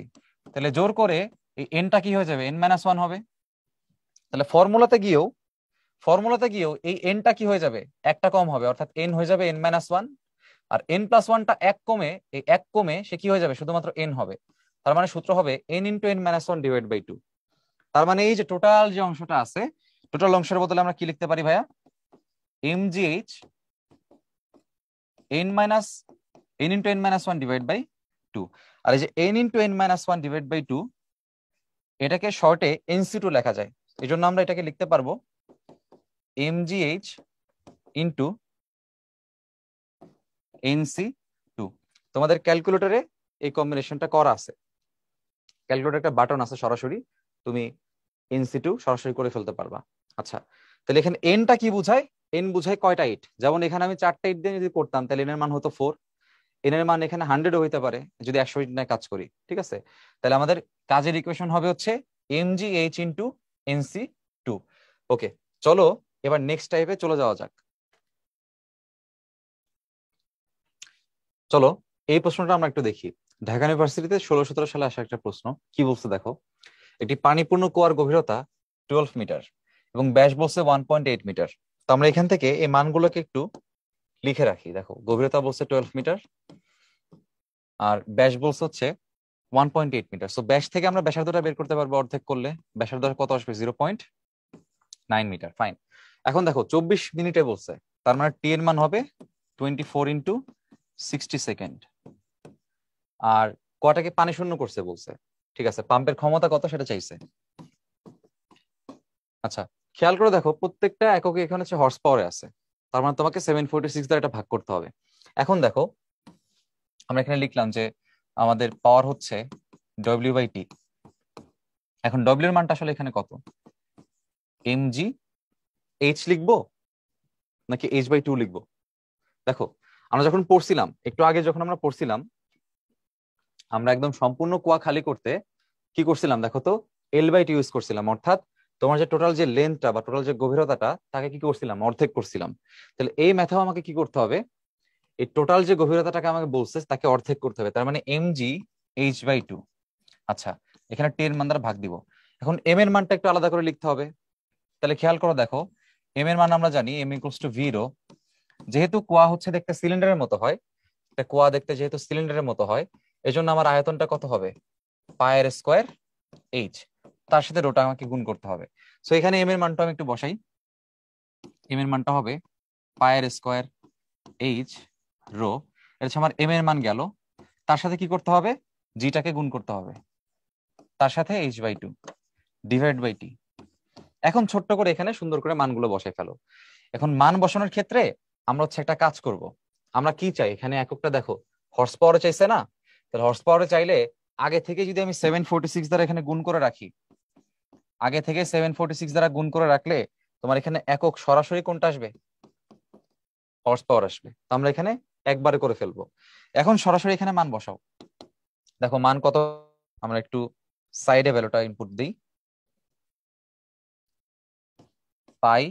তাহলে জোর করে এই এনটা কি হয়ে যাবে, n-1 হবে। তাহলে ফর্মুলাতে গিয়েও এই এনটা কি হয়ে যাবে, একটা কম হবে, অর্থাৎ এন হয়ে যাবে n-1। আর n+1টা এক কমে, এই এক কমে সে কি হয়ে যাবে, শুধুমাত্র এন হবে। তার মানে সূত্র হবে n × n-1 / 2। তার মানে এই যে টোটাল যে অংশটা আছে, টোটাল অংশের বদলে আমরা কি লিখতে পারি ভাইয়া, mgh n-1/2। আর এই যে n × n-1/2 এটাকে শর্টে nc2 লেখা যায়। এই জন্য আমরা এটাকে লিখতে পারবো mgh ইন্টু nc2। তোমাদের ক্যালকুলেটরে এই কম্বিনেশনটা করা আছে, ক্যালকুলেটর একটা বাটন আছে, সরাসরি তুমি nc2 সরাসরি করে ফেলতে পারবা। আচ্ছা, তাহলে এখানে এনটা কি বুঝায়, এন বুঝায় কয়টা ইট। যেমন এখানে আমি 4টা ইট দিয়ে যদি করতাম তাহলে এনের মান হতো 4, এনের মান এখানে 100 হইতে পারে যদি 100 ইট নিয়ে কাজ করি, ঠিক আছে। তাহলে আমাদের কাজের ইকুয়েশন হবে হচ্ছে mgh ইন্টু nc2। ওকে, চলো এবার নেক্সট টাইপে চলে যাওয়া যাক। চলো এই প্রশ্নটা আমরা একটু দেখি। ঢাকা ইউনিভার্সিটিতে 16-17 সালে আসা একটা প্রশ্ন। কি বলছে দেখো, একটি পানিপূর্ণ কুয়ার গভীরতা 12 মিটার এবং ব্যাস বলছে 1.8 মিটার। তো আমরা এখান থেকে এই মানগুলোকে একটু লিখে রাখি। দেখো গভীরতা বলছে 12 মিটার আর ব্যাস বলছে হচ্ছে 1.8 মিটার। সো ব্যাস থেকে আমরা ব্যাসার্ধটা বের করতে পারবো অর্ধেক করলে। ব্যাসার্ধ কত আসবে, 0.9 মিটার। ফাইন। এখন দেখো 24 মিনিটে বলছে, তার মানে টি এর মান হবে 24 × 60 সেকেন্ড। আর কটাকে পানি শূন্য করছে বলছে, ঠিক আছে, পাম্পের ক্ষমতা কত সেটা চাইছে। আচ্ছা, খেয়াল করে দেখো প্রত্যেকটা এককে এখানে হচ্ছে হর্স পাওয়ারে আছে, তার মানে তোমাকে 746 দ্বারা এটা ভাগ করতে হবে। এখন দেখো আমরা এখানে লিখলাম যে আমাদের পাওয়ার হচ্ছে W/T। এখন ডব্লিউ এর মানটা আসলে এখানে কত, mgh লিখবো নাকি h/2 লিখবো? দেখো আমরা যখন পড়ছিলাম একটু আগে, যখন আমরা পড়ছিলাম, আমরা একদম সম্পূর্ণ কুয়া খালি করতে কি করছিলাম দেখো তো, L/T ইউজ করছিলাম। অর্থাৎ তোমার যে টোটাল যে লেন্থটা বা টোটাল যে গভীরতাটা তাকে কি করছিলাম, অর্ধেক করছিলাম। তাহলে এই ম্যাথেও আমাকে কি করতে হবে, এই টোটাল যে গভীরতাটাকে আমাকে বলছে তাকে অর্ধেক করতে হবে, তার মানে mgh/2। আচ্ছা, এখানে টি এর মান দ্বারা ভাগ দিব। এখন এম এর মানটা একটু আলাদা করে লিখতে হবে। তাহলে খেয়াল করো দেখো, এম এর মান আমরা জানি m = v/ρ। যেহেতু কুয়া হচ্ছে দেখতে সিলিন্ডারের মতো হয়, একটা কুয়া দেখতে যেহেতু সিলিন্ডারের মতো হয়, এজন্য আমার আয়তনটা কত হবে, πr²h, তার সাথে রোটা আমাকে গুণ করতে হবে। সো এখানে এম এর মানটা আমি একটু বসাই। এম এর মানটা হবে πr²h/ρ। এটা হচ্ছে আমার এম এর মান গেল। তার সাথে কি করতে হবে, জিটাকে গুণ করতে হবে, তার সাথে h/2 / t। এখন ছোট্ট করে এখানে সুন্দর করে মানগুলো বসাই ফেলো। এখন মান বসানোর ক্ষেত্রে আমরা হচ্ছে একটা কাজ করব। আমরা কি চাই এখানে, এককটা দেখো, হর্স পাওয়ারে চাইছে না? তাহলে হর্স পাওয়ারে চাইলে আগে থেকে যদি আমি 746 দ্বারা এখানে গুণ করে রাখি, আগে থেকে 746 দ্বারা গুণ করে রাখলে তোমার এখানে একক সরাসরি কোনটা আসবে, হর্স পাওয়ার আসবে। তো আমরা এখানে একবারে করে ফেলবো। এখন সরাসরি এখানে মান বসাও। দেখো মান কত, আমরা একটু সাইডে ভ্যালুটা ইনপুট দিই। পাই,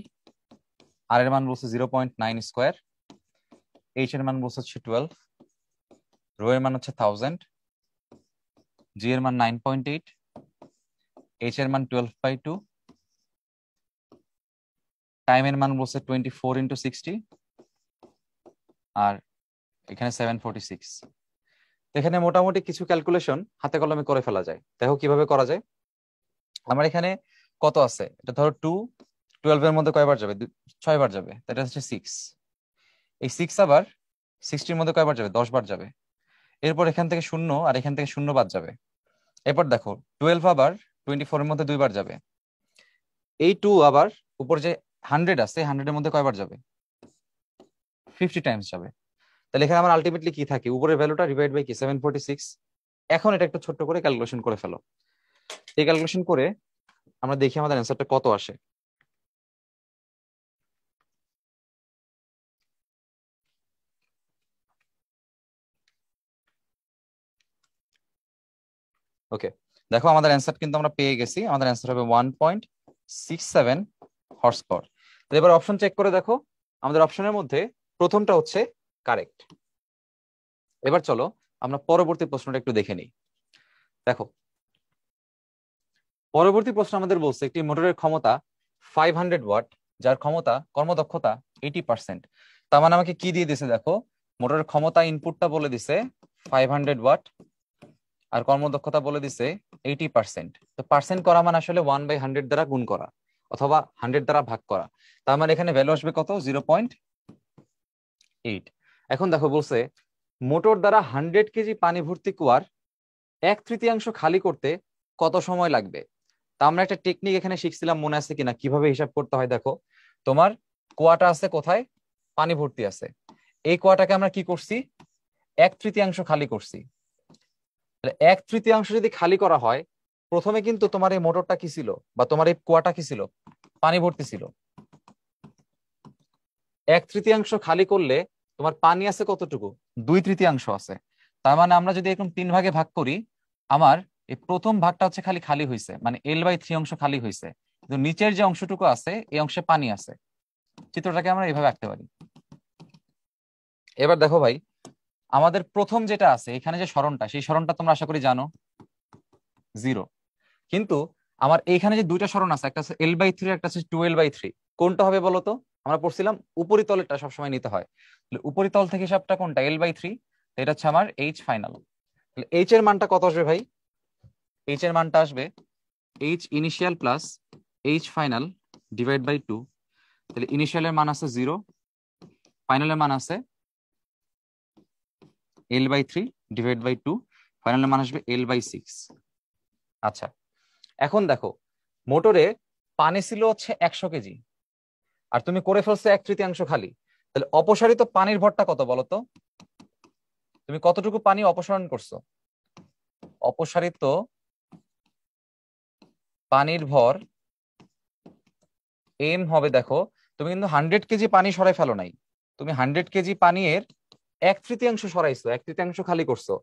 আর এর মান বলছে 0.9², এইচ এর মান বলছে হচ্ছে 12, রো এর মান হচ্ছে 1000, জি এর মান 9.8, এইচ এর মান 12/2, টাইমের মান বলছে 24 × 60, আর এখানে 746। এখানে মোটামুটি কিছু ক্যালকুলেশন হাতে কলমে করে ফেলা যায়। দেখো কিভাবে করা যায়। আমার এখানে কত আছে, এটা ধরো 2, 12 এর মধ্যে কয়বার যাবে, 6 বার যাবে, এটা হচ্ছে 6। এই 6 আবার 60 এর মধ্যে কয়বার যাবে, 10 বার যাবে। এরপর এখান থেকে 0 আর এখান থেকে 0 বাদ যাবে। এরপর দেখো 12 আবার 24 এর মধ্যে 2 বার যাবে। এই 2 আবার উপর যে 100 আছে, 100 এর মধ্যে কয়বার যাবে, 50 টাইমস যাবে। তাহলে এখানে আমার আলটিমেটলি কি থাকে, উপরের ভ্যালুটা ডিভাইড বাই কি, 746। এখন এটা একটু ছোট্ট করে ক্যালকুলেশন করে ফেলো। এই ক্যালকুলেশন করে আমরা দেখি আমাদের অ্যান্সারটা কত আসে। ওকে, দেখো আমাদের অ্যান্সার কিন্তু আমরা পেয়ে গেছি। আমাদের অ্যান্সার হবে 1.67 হর্স পাওয়ার। তো এবার অপশন চেক করে দেখো, আমাদের অপশনের মধ্যে প্রথমটা হচ্ছে কারেক্ট। এবার চলো আমরা পরবর্তী প্রশ্নটা একটু দেখে নিই। দেখো পরবর্তী প্রশ্ন আমাদের বলছে একটি মোটরের ক্ষমতা 500 ওয়াট, যার ক্ষমতা কর্মদক্ষতা 80%। তার মানে আমাকে কি দিয়ে দিছে দেখো, মোটরের ক্ষমতা ইনপুটটা বলে দিছে 500 ওয়াট আর কর্মদক্ষতা বলে দিছে 80%। তো পার্সেন্ট করা মানে আসলে 1/100 দ্বারা গুণ করা অথবা 100 দ্বারা ভাগ করা। তার মানে এখানে ভ্যালু আসবে কত, 0.8। এখন দেখো বলছে মোটর দ্বারা 100 কেজি পানি ভর্তি কুয়ার 1/3 খালি করতে কত সময় লাগবে। তা আমরা একটা টেকনিক এখানে শিখছিলাম, মনে আছে কিনা, কিভাবে হিসাব করতে হয়। দেখো তোমার কুয়াটা আছে কোথায়, পানি ভর্তি আছে। এই কুয়াটাকে আমরা কি করছি, 1/3 খালি করছি। 1/3 যদি খালি করা হয়, প্রথমে কিন্তু তোমার এই মোটরটা কি ছিল বা তোমার এই কুয়াটা কি ছিল, পানি ভর্তি ছিল। 1/3 খালি করলে তোমার পানি আছে কতটুকু, 2/3 আছে। তার মানে আমরা যদি এরকম 3 ভাগে ভাগ করি, আমার এই প্রথম ভাগটা হচ্ছে খালি খালি হয়েছে, মানে L/3 অংশ খালি হয়েছে, কিন্তু নিচের যে অংশটুকু আছে এই অংশে পানি আছে। চিত্রটাকে আমরা এইভাবে আঁকতে পারি। এবার দেখো ভাই, আমাদের প্রথম যেটা আছে এখানে যে সরণটা, সেই সরণটা তোমরা আশা করি জানো, 0। কিন্তু আমার এইখানে যে দুইটা সরণ আছে, একটা আছে L/3, একটা আছে 2L/3, কোনটা হবে বলতো। আমরা পড়ছিলাম উপরিতলেরটা সবসময় নিতে হয়। তাহলে উপরিতল থেকে হিসাবটা কোনটা, L/3, এটা হচ্ছে আমার H ফাইনাল। তাহলে H এর মানটা কত আসবে ভাই, H এর মানটা আসবে H initial plus H final divide by 2। তাহলে ইনিশিয়ালের মান আছে 0, ফাইনালের মান আছে L/3 ডিভাইড বাই 2, ফাইনালের মান আসবে L/6। আচ্ছা, এখন দেখো মোটরে পানি ছিল হচ্ছে 100 কেজি আর তুমি করে ফেলছো 1/3 খালি। তাহলে অপসারিত পানির ভরটা কত বলতো, তুমি কতটুকু পানি অপসারণ করছো। অপসারিত পানির ভর এম হবে, দেখো তুমি কিন্তু 100 কেজি পানি সরাই ফেলো নাই, তুমি 100 কেজি পানির 1/3 সরাইছো, 1/3 খালি করছো।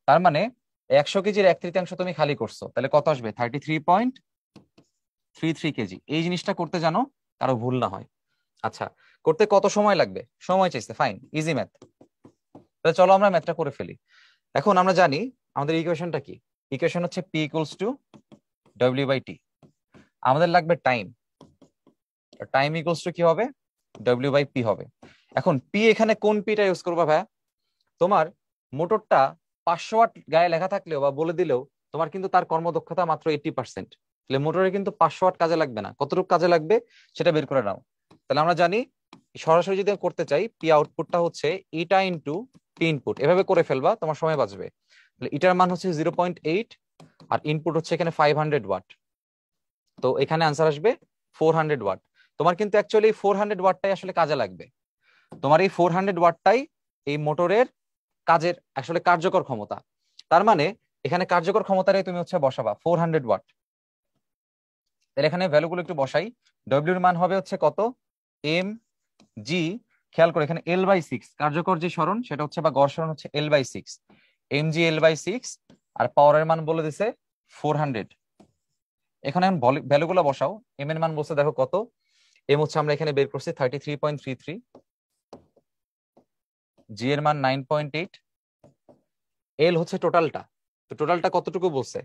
তার মানে 100 কেজির 1/3 তুমি খালি করছো, তাহলে কত আসবে, 33.33 কেজি। এই জিনিসটা করতে জানো, কারো ভুল না হয়। আচ্ছা, করতে কত সময় লাগবে, সময় চাইছে, ফাইন, ইজি ম্যাথ। তাহলে চলো আমরা ম্যাথটা করে ফেলি। এখন আমরা জানি আমাদের ইকুয়েশনটা কি, ইকুয়েশন হচ্ছে P ইকুয়ালস টু W/T। আমাদের লাগবে টাইম, টাইম ইকুয়ালস টু কি হবে, W/P হবে। এখন P এখানে কোন পিটা ইউজ করবা ভাইয়া, তোমার মোটরটা 500 ওয়াট গায়ে লেখা থাকলেও বা বলে দিলেও তোমার কিন্তু তার কর্মদক্ষতা মাত্র 80%। তাহলে মোটরে কিন্তু 500 ওয়াট কাজে লাগবে না, কতটুকু কাজে লাগবে সেটা বের করে নাও। তাহলে আমরা জানি সরাসরি যদি করতে চাই, পি আউটপুটটা হচ্ছে ইটা ইন্টু টি ইনপুট, এভাবে করে ফেলবা, তোমার সময় বাঁচবে। তাহলে ইটার মান হচ্ছে 0.8 আর ইনপুট হচ্ছে এখানে 500 ওয়াট। তো এখানে আনসার আসবে 400 ওয়াট। তোমার কিন্তু অ্যাকচুয়ালি 400 ওয়াটটাই আসলে কাজে লাগবে। তোমার এই 400 ওয়াটটাই এই মোটরের কাজের আসলে কার্যকর ক্ষমতা। তার মানে এখানে কার্যকর ক্ষমতাটাই তুমি হচ্ছে বসাবা 400 ওয়াট। তাহলে এখানে ভ্যালুগুলো একটু বসাই। ডব্লিউর মান হবে হচ্ছে কত, এম জি, খেয়াল করে এখানে L/6 কার্যকর যে সরণ সেটা হচ্ছে বা গড় সরণ হচ্ছে L/6, mg L/6, আর পাওয়ারের মান বলে দিছে 400। এখানে ভ্যালুগুলো বসাও। এম এর মান বলছে দেখো কত, এম হচ্ছে আমরা এখানে বের করছি 33.33, জি এর মান 9.8, এল হচ্ছে টোটালটা। তো টোটালটা কতটুকু বলছে,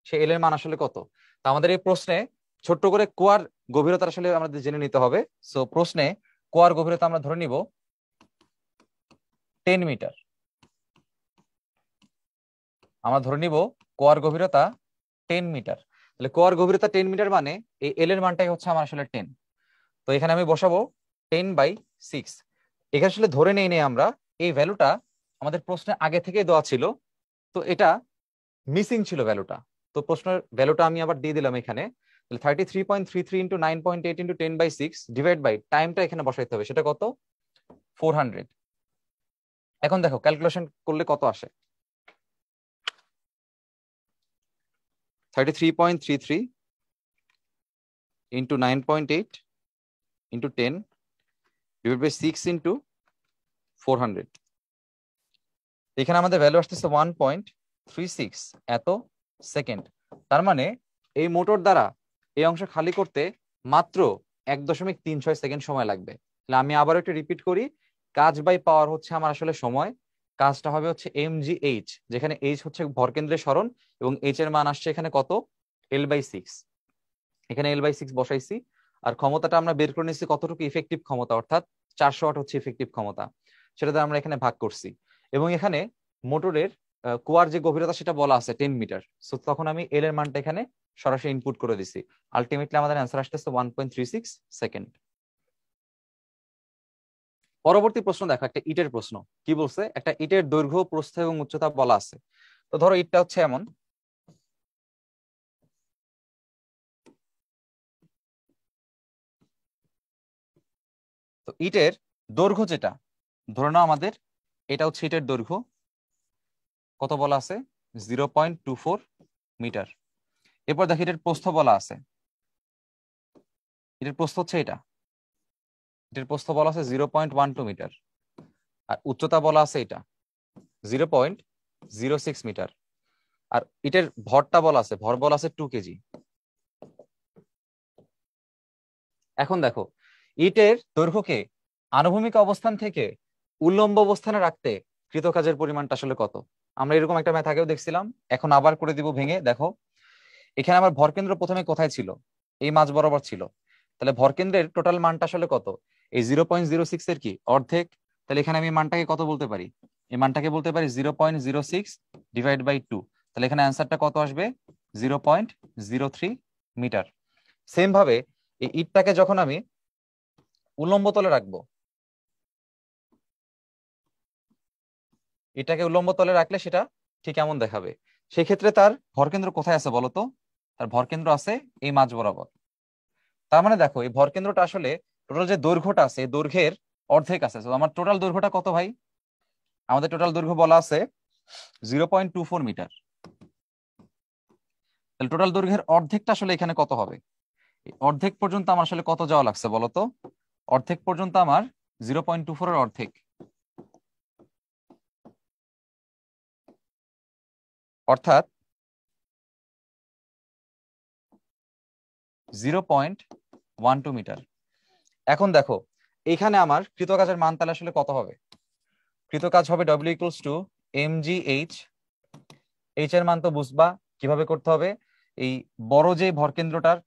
সে এল এর মান আসলে কত। তো আমাদের এই প্রশ্নে ছোট্ট করে কুয়ার গভীরতা আসলে আমাদের জেনে নিতে হবে। সো প্রশ্নে কুয়ার গভীরতা আমরা ধরে নিব 10 মিটার। আমরা ধরে নিব কুয়ার গভীরতা 10 মিটার। তাহলে কুয়ার গভীরতা 10 মিটার মানে এই এল এর মানটাই হচ্ছে আমার আসলে 10। তো এখানে আমি বসাবো 10/6। এখানে আসলে ধরে নেই আমরা, এই ভ্যালুটা আমাদের প্রশ্নে আগে থেকে দেওয়া ছিল, তো এটা মিসিং ছিল ভ্যালুটা। তো প্রশ্নের ভ্যালুটা আমি আবার দিয়ে দিলাম এখানে। তাহলে 33.33 ইন্টু 9.8 ইন্টু 10/6 ডিভাইড বাই টাইমটা এখানে বসাইতে হবে, সেটা কত, 400। এখন দেখো ক্যালকুলেশন করলে কত আসে, 33.33 into 9.8 into 10 divide by 6 into 400। এখানে আমাদের ভ্যালু আসতেছে 1.36 এত সেকেন্ড। তার মানে এই মোটর দ্বারা এই অংশ খালি করতে মাত্র 1.36 সেকেন্ড সময় লাগবে। তাহলে আমি আবার একটু রিপিট করি, কাজ বাই পাওয়ার হচ্ছে আমার আসলে সময়। কাজটা হবে হচ্ছে mgh, যেখানে h হচ্ছে ভরকেন্দ্রের সরণ এবং h এর মান আসছে এখানে কত, L/6। এখানে L/6 বসাইছি। আর ক্ষমতাটা আমরা বের করে নিচ্ছি কতটুকু ইফেক্টিভ ক্ষমতা, অর্থাৎ 400 ওয়াট হচ্ছে ইফেক্টিভ ক্ষমতা, সেটাতে আমরা এখানে ভাগ করছি। এবং এখানে মোটরের কুয়ার যে গভীরতা সেটা বলা আছে 10 মিটার। সো তখন আমি এল এর মানটা এখানে সরাসরি ইনপুট করে দিছি। আলটিমেটলি আমাদের অ্যান্সার আসতেছে 1.36 সেকেন্ড। পরবর্তী প্রশ্ন দেখো, একটা ইটের প্রশ্ন। কি বলছে, একটা ইটের দৈর্ঘ্য, প্রস্থ এবং উচ্চতা বলা আছে। তো ধরো ইটটা হচ্ছে এমন, তো ইটের দৈর্ঘ্য যেটা, ধরে নাও আমাদের এটা হচ্ছে ইটের দৈর্ঘ্য, কত বলা আছে, 0.24 মিটার। এরপর দেখো এটার প্রস্থ বলা আছে, এটার প্রস্থ হচ্ছে এটা, এটার প্রস্থ বলা আছে 0.12 মিটার। আর উচ্চতা বলা আছে এটা 0.06 মিটার। আর এটার ভরটা বলা আছে, ভর বলা আছে 2 কেজি। এখন দেখো ইটের দৈর্ঘ্যকে আনুভূমিক অবস্থান থেকে উল্লম্ব অবস্থানে রাখতে কৃতকাজের পরিমাণটা আসলে কত। আমরা এরকম একটা ম্যাথ আগেও দেখছিলাম, এখন আবার করে দিব ভেঙে। দেখো এখানে আমার ভরকেন্দ্র প্রথমে কোথায় ছিল, এই মাঝ বরাবর ছিল। তাহলে ভরকেন্দ্রের টোটাল মানটা আসলে কত, এই 0.06 এর কি অর্ধেক। তাহলে এখানে আমি মানটাকে কত বলতে পারি, এই মানটাকে বলতে পারি 0.06 ডিভাইড বাই 2। তাহলে এখানে অ্যান্সারটা কত আসবে, 0.03 মিটার। সেম ভাবে এই ইটটাকে যখন আমি উল্লম্ব তলে রাখবো, এটাকে উল্লম্ব তলে রাখলে সেটা ঠিক এমন দেখাবে। সেই ক্ষেত্রে তার ভরকেন্দ্র কোথায় আছে বলতো, তার ভরকেন্দ্র আছে এই মাঝ বরাবর। তার মানে দেখো এই ভরকেন্দ্রটা আসলে টোটাল যে দৈর্ঘ্যটা আছে, এই দৈর্ঘ্যের অর্ধেক আছে। তো আমার টোটাল দৈর্ঘ্যটা কত ভাই, আমাদের টোটাল দৈর্ঘ্য বলা আছে 0.24 মিটার। তাহলে টোটাল দৈর্ঘ্যের অর্ধেকটা আসলে এখানে কত হবে, এই অর্ধেক পর্যন্ত আমার আসলে কত যাওয়া লাগছে বলতো, অর্ধেক পর্যন্ত আমার 0.24 এর অর্ধেক, অর্থাৎ 0.12 মিটার। এখন দেখো এখানে আমার কৃতকাজের মান তাহলে আসলে কত হবে, কৃতকাজ হবে W equals to mgh। H এর মান তো বুঝবা কিভাবে করতে হবে, এই বড় যে ভরকেন্দ্রটার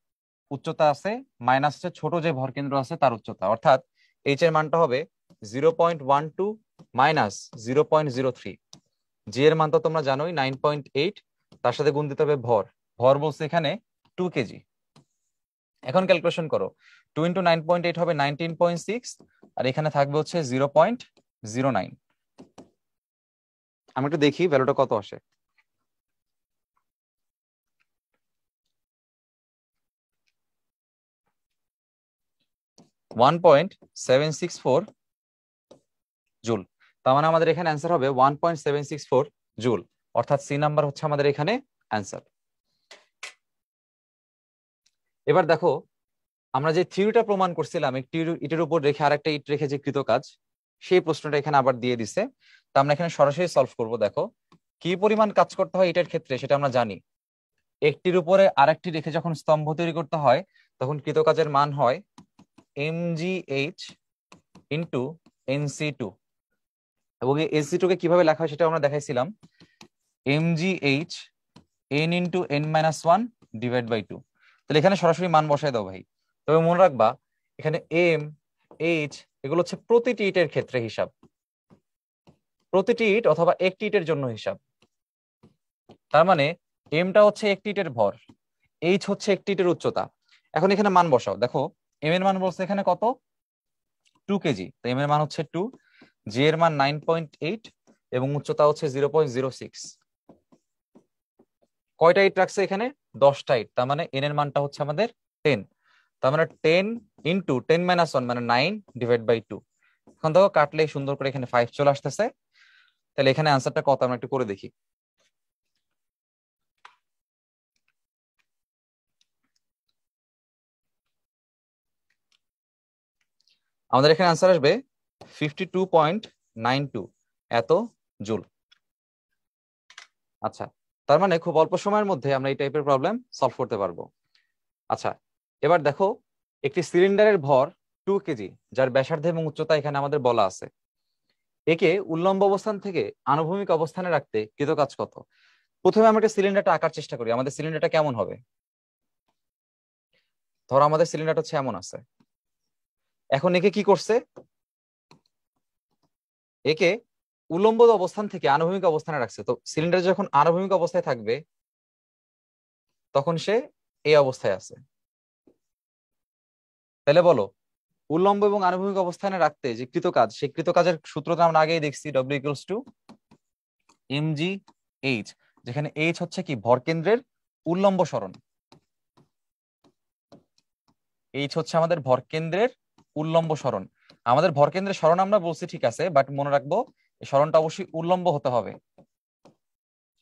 উচ্চতা আছে মাইনাস হচ্ছে ছোট যে ভরকেন্দ্র আছে তার উচ্চতা, অর্থাৎ এইচ এর মানটা হবে 0.12 মাইনাস 0.03। জি এর মান তো তোমরা জানোই 9.8, তার সাথে গুণ দিতে হবে ভর, ভর বলছে এখানে 2 কেজি। এখন ক্যালকুলেশন করো, 2 ইন্টু 9.8 হবে 19.6, আর এখানে থাকবে হচ্ছে 0.09। আমি একটু দেখি ভ্যালুটা কত আসে। 1.764 জুল। তার মানে আমাদের এখানে অ্যান্সার হবে 1.764 জুল, অর্থাৎ সি নাম্বার হচ্ছে আমাদের এখানে অ্যান্সার। এবার দেখো আমরা যে থিওরিটা প্রমাণ করছিলাম একটি ইটের উপর রেখে আরেকটা ইট রেখে যে কৃতকাজ, সেই প্রশ্নটা এখানে আবার দিয়ে দিছে। তা আমরা এখানে সরাসরি সলভ করব। দেখো কি পরিমাণ কাজ করতে হয় ইটের ক্ষেত্রে সেটা আমরা জানি। একটির উপরে আরেকটি রেখে যখন স্তম্ভ তৈরি করতে হয় তখন কৃতকাজের মান হয় mgh ইন্টু nc2। এবং এই nc2 কে কিভাবে লেখা হয় সেটা আমরা দেখাইছিলাম, mgh n into n-1 divide by 2। তাহলে এখানে সরাসরি মান বসাই দাও ভাই। তবে মনে রাখবা এখানে এম, এইচ এগুলো হচ্ছে প্রতিটি ইটের ক্ষেত্রে হিসাব, প্রতিটি ইট অথবা একটি ইটের জন্য হিসাব। তার মানে এমটা হচ্ছে একটি ইটের ভর, এইচ হচ্ছে একটি ইটের উচ্চতা। এখন এখানে মান বসাও, দেখো এম এর মান বলছে এখানে কত, 2 কেজি। তো এম এর মান হচ্ছে 2, জি এর মান 9.8 এবং উচ্চতা হচ্ছে 0.06। কয়টা ইট রাখছে এখানে, 10টা ইট। তার মানে এন এর মানটা হচ্ছে আমাদের 10। তার মানে 10 ইন্টু 10-1 মানে 9 ডিভাইড বাই 2। এখন দেখো কাটলে সুন্দর করে এখানে 5 চলে আসতেছে। তাহলে এখানে আনসারটা কত আমরা একটু করে দেখি। আমাদের এখানে আনসার আসবে 52.92 এত জুল। আচ্ছা তার মানে খুব অল্প সময়ের মধ্যে আমরা এই টাইপের প্রবলেম সলভ করতে পারবো। আচ্ছা, এবার দেখো একটি সিলিন্ডারের ভর 2 কেজি, যার ব্যাসার্ধ এবং উচ্চতা এখানে আমাদের বলা আছে। একে উল্লম্ব অবস্থান থেকে আনুভূমিক অবস্থানে রাখতে কৃতকাজ কত? প্রথমে আমরা একটা সিলিন্ডারটা আঁকার চেষ্টা করি। আমাদের সিলিন্ডারটা কেমন হবে? ধরো আমাদের সিলিন্ডারটা হচ্ছে এমন আছে। এখন একে কি করছে? একে উল্লম্ব অবস্থান থেকে আনুভূমিক অবস্থানে রাখছে। তো সিলিন্ডার যখন আনুভূমিক অবস্থায় থাকবে তখন সে এই অবস্থায় আছে। তাহলে বলো, উল্লম্ব এবং আনুভূমিক অবস্থানে রাখতে যে কৃতকাজ, সেই কৃতকাজের সূত্রটা আমরা আগেই দেখছি, W equals to MG H, যেখানে এইচ হচ্ছে কি ভরকেন্দ্রের উল্লম্ব সরণ। এইচ হচ্ছে আমাদের ভরকেন্দ্রের উল্লম্ব সরণ। আমাদের ভরকেন্দ্রের সরণ আমরা বলছি ঠিক আছে, বাট মনে রাখবো এই সরণটা অবশ্যই উল্লম্ব হতে হবে।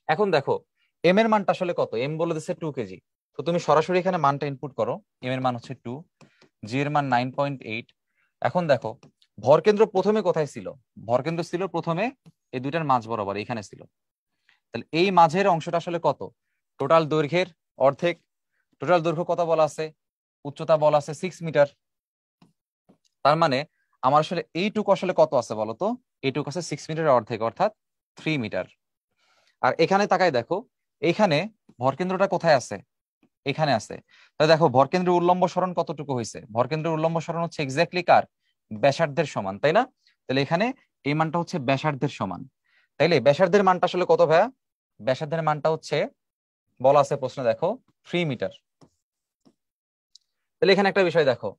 এখন দেখো এম এর মানটা আসলে কত? এম বলে দিচ্ছে 2 কেজি। তো তুমি সরাসরি এখানে মানটা ইনপুট করো। এম এর মান হচ্ছে 2, জি এর মান 9.8। এখন দেখো ভরকেন্দ্র প্রথমে কোথায় ছিল? ভরকেন্দ্র ছিল প্রথমে এই দুইটার মাঝ বরাবর, এখানে ছিল। তাহলে এই মাঝের অংশটা আসলে কত? টোটাল দৈর্ঘ্যের অর্ধেক। টোটাল দৈর্ঘ্য কত বলা আছে? উচ্চতা বলা আছে 6 মিটার। তার মানে আমার আসলে এইটুকু আসলে কত আছে বলো তো? এইটুকু আছে 6 মিটারের অর্ধেক, অর্থাৎ 3 মিটার। আর এখানে তাকাই দেখো, এইখানে ভরকেন্দ্রটা কোথায় আছে? এখানে আছে। তাহলে দেখো ভরকেন্দ্রের উল্লম্ব সরণ কতটুকু হয়েছে? ভরকেন্দ্রের উল্লম্ব সরণ হচ্ছে এক্স্যাক্টলি কার? ব্যাসার্ধের সমান, তাই না? তাহলে এখানে এই মানটা হচ্ছে ব্যাসার্ধের সমান। তাইলে ব্যাসার্ধের মানটা আসলে কত ভাইয়া? ব্যাসার্ধের মানটা হচ্ছে বলা আছে প্রশ্নে, দেখো 3 মিটার। তাহলে এখানে একটা বিষয় দেখো,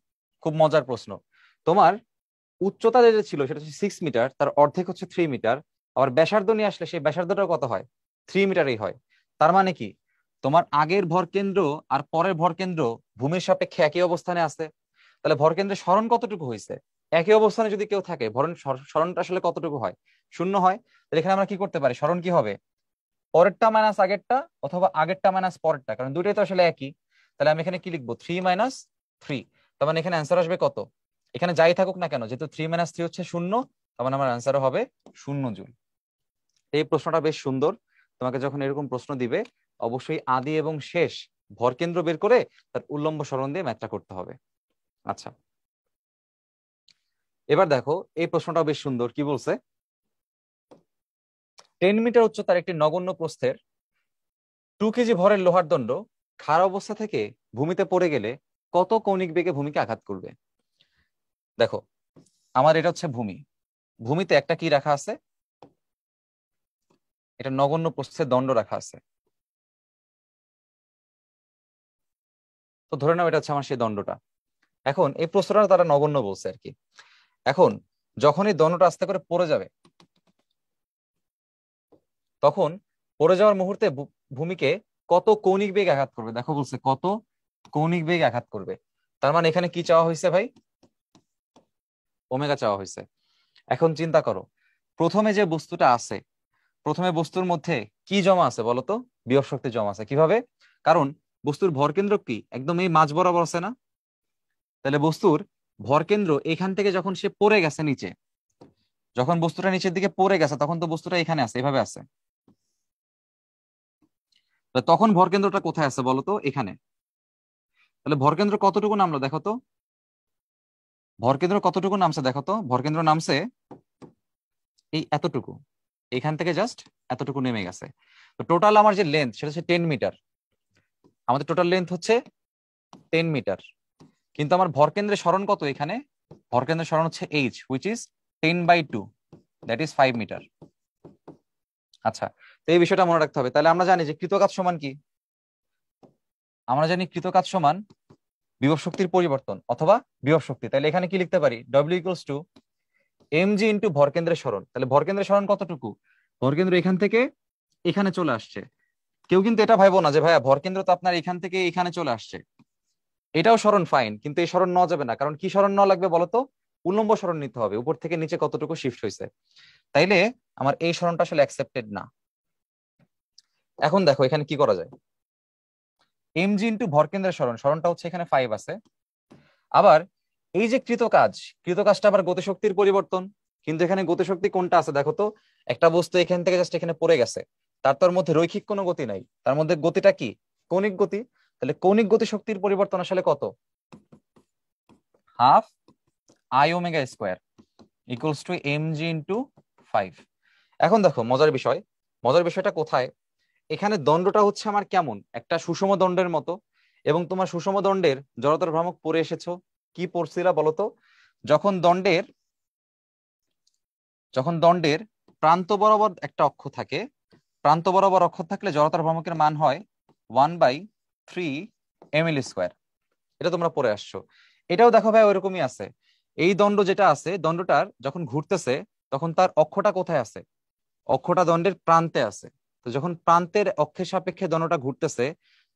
খুব মজার প্রশ্ন। তোমার উচ্চতা যেটা ছিল সেটা হচ্ছে 6 মিটার, তার অর্ধেক হচ্ছে 3 মিটার। আবার ব্যাসার্ধ নিয়ে আসলে সেই ব্যাসার্ধটা কত হয়? 3 মিটারই হয়। তার মানে কি তোমার আগের ভরকেন্দ্র আর পরের ভরকেন্দ্র ভূমির সাপেক্ষে একই অবস্থানে আছে। তাহলে ভরকেন্দ্রের সরণ কতটুকু হয়েছে? একই অবস্থানে যদি কেউ থাকে, সরণটা আসলে কতটুকু হয়? 0 হয়। তাহলে এখানে আমরা কি করতে পারি? সরণ কি হবে? পরেরটা মাইনাস আগেরটা, অথবা আগেরটা মাইনাস পরেরটা, কারণ দুইটাই তো আসলে একই। তাহলে আমি এখানে কি লিখবো? 3 - 3। তার মানে এখানে অ্যান্সার আসবে কত? এখানে যাই থাকুক না কেন, যেহেতু 3 - 3 হচ্ছে 0, তার মানে আমার অ্যান্সারও হবে 0 জুল। এই প্রশ্নটা বেশ সুন্দর। তোমাকে যখন এরকম প্রশ্ন দিবে, অবশ্যই আদি এবং শেষ ভরকেন্দ্র বের করে তার উল্লম্ব সরণ দিয়ে ম্যাথটা করতে হবে। আচ্ছা, এবার দেখো এই প্রশ্নটা বেশ সুন্দর। কি বলছে? 10 মিটার উচ্চতার একটি নগণ্য প্রস্থের 2 কেজি ভরের লোহার দণ্ড খাড়া অবস্থা থেকে ভূমিতে পড়ে গেলে কত কৌণিক বেগে ভূমিকে আঘাত করবে? দেখো আমার এটা হচ্ছে ভূমি। ভূমিতে একটা কি রাখা আছে? এটা নগণ্য প্রস্থের দণ্ড রাখা আছে। তো ধরে নাও এটা হচ্ছে আমার সেই দণ্ডটা। এখন এই প্রশ্নটা তারা নগণ্য বলছে আর কি। এখন যখন এই দণ্ডটা আস্তে করে পড়ে যাবে, তখন পড়ে যাওয়ার মুহূর্তে ভূমিকে কত কৌণিক বেগ আঘাত করবে? দেখো বলছে কত কৌণিক বেগ আঘাত করবে। তার মানে এখানে কি চাওয়া হয়েছে ভাই? ওমেগা চাওয়া হয়েছে। এখন চিন্তা করো, প্রথমে যে বস্তুটা আছে, প্রথমে বস্তুর মধ্যে কি জমা আছে বলতো? বিভব শক্তি জমা আছে। কিভাবে? কারণ বস্তুর ভরকেন্দ্র কি একদম এই মাঝ বরাবর আছে না? তাহলে বস্তুর ভরকেন্দ্র এখান থেকে যখন সে পড়ে গেছে নিচে, যখন বস্তুটা নিচের দিকে পড়ে গেছে, তখন তো বস্তুটা এখানে আছে, এভাবে আছে। তো তখন ভরকেন্দ্রটা কোথায় আছে বলতো? এখানে। তাহলে ভরকেন্দ্র কতটুকু নামলো দেখো তো? ভরকেন্দ্র কতটুকু নামছে দেখো তো? ভরকেন্দ্র নামছে এই এতটুকু, এখান থেকে জাস্ট এতটুকু নেমে গেছে। তো টোটাল আমার যে লেন্থ সেটা হচ্ছে 10 মিটার। আমাদের টোটাল লেন্থ হচ্ছে 10 মিটার। কিন্তু আমার ভরকেন্দ্রের সরণ কত এখানে? ভরকেন্দ্রের সরণ হচ্ছে H, which is 10/2, that is 5 metre. আচ্ছা, তো এই বিষয়টা মনে রাখতে হবে। তাহলে আমরা জানি যে কৃতকাজ সমান কি? আমরা জানি কৃতকাজ সমান বিভব শক্তির পরিবর্তন অথবা বিভব শক্তি। তাহলে এখানে কি লিখতে পারি? W equals to MG into ভরকেন্দ্রের সরণ। তাহলে ভরকেন্দ্রের সরণ কতটুকু? ভরকেন্দ্র এখান থেকে এখানে চলে আসছে। কেউ কিন্তু এটা ভাইবো না যে ভাইয়া ভরকেন্দ্র তো আপনার এখান থেকে এখানে চলে আসছে। এটাও সরণ ফাইন, কিন্তু এই সরণ নেওয়া যাবে না। কারণ কি সরণ নেওয়া লাগবে বলতো? উল্লম্ব সরণ নিতে হবে, উপর থেকে নিচে কতটুকু শিফট হয়েছে। তাইলে আমার এই সরণটা আসলে অ্যাকসেপ্টেড না। এখন দেখো এখানে কি করা যায়। এমজি ইন্টু ভরকেন্দ্রের সরণ, সরণটা হচ্ছে এখানে 5 আছে। আবার এই যে কৃতকাজ, কৃতকাজটা আবার গতিশক্তির পরিবর্তন। কিন্তু এখানে গতিশক্তি কোনটা আছে দেখো তো? একটা বস্তু এখান থেকে জাস্ট এখানে পড়ে গেছে, তার তোর মধ্যে রৈখিক কোনো গতি নাই, তার মধ্যে গতিটা কি? কৌণিক গতি। তাহলে কৌণিক গতি শক্তির পরিবর্তন আসলে কত? Half I omega square equals to M G into 5। এখন দেখো মজার বিষয়, মজার বিষয়টা কোথায়, এখানে দণ্ডটা হচ্ছে আমার কেমন একটা সুষম দণ্ডের মতো, এবং তোমার সুষম দণ্ডের জড়তার ভ্রামক পড়ে এসেছো। কি পড়ছিলা বলতো? যখন দণ্ডের যখন দণ্ডের প্রান্ত বরাবর একটা অক্ষ থাকে, প্রান্ত বরাবর অক্ষ থাকলে জড়তার ভ্রামকের মান হয় 1/3 ml²। এটা তোমরা পড়ে আসছো। এটাও দেখো ভাই ওইরকমই আছে। এই দণ্ড যেটা আছে, দণ্ডটার যখন ঘুরতেছে তখন তার অক্ষটা কোথায় আছে? অক্ষটা দণ্ডের প্রান্তে আছে। তো যখন প্রান্তের অক্ষের সাপেক্ষে দণ্ডটা ঘুরতেছে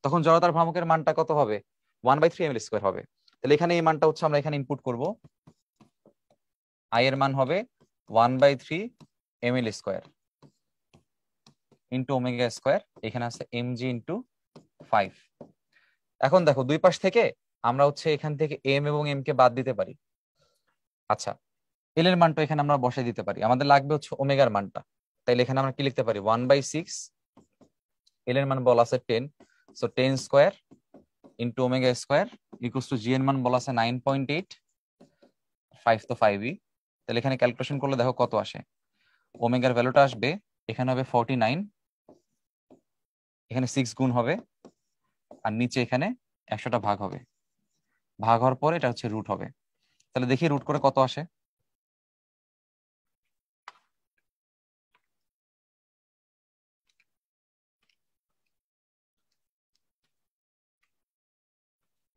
তখন জড়তার ভ্রামকের মানটা কত হবে? 1/3 ml² হবে। তাহলে এখানে এই মানটা হচ্ছে আমরা এখানে ইনপুট করব। আই এর মান হবে 1/3 ml² ইন্টু ওমেগা স্কোয়ার, এখানে আছে mg ইন্টু 5। এখন দেখো দুই পাশ থেকে আমরা হচ্ছে এখান থেকে এম এবং এম কে বাদ দিতে পারি। আচ্ছা, এল এর মানটা এখানে আমরা বসাই দিতে পারি, আমাদের লাগবে হচ্ছে ওমেগার মানটা। তাইলে এখানে আমরা কি লিখতে পারি? 1/6, এল এর মান বলা আছে 10, so 10² into omega square equals to G এর মান বলা আছে 9.8, 5 তো 5ই। তাহলে এখানে ক্যালকুলেশন করলে দেখো কত আসে। ওমেগার ভ্যালুটা আসবে এখানে হবে 49, এখানে 6 গুণ হবে, আর নিচে এখানে 100টা ভাগ হবে, ভাগ হওয়ার পরে এটা হচ্ছে রুট হবে। তাহলে দেখি রুট করে কত আসে।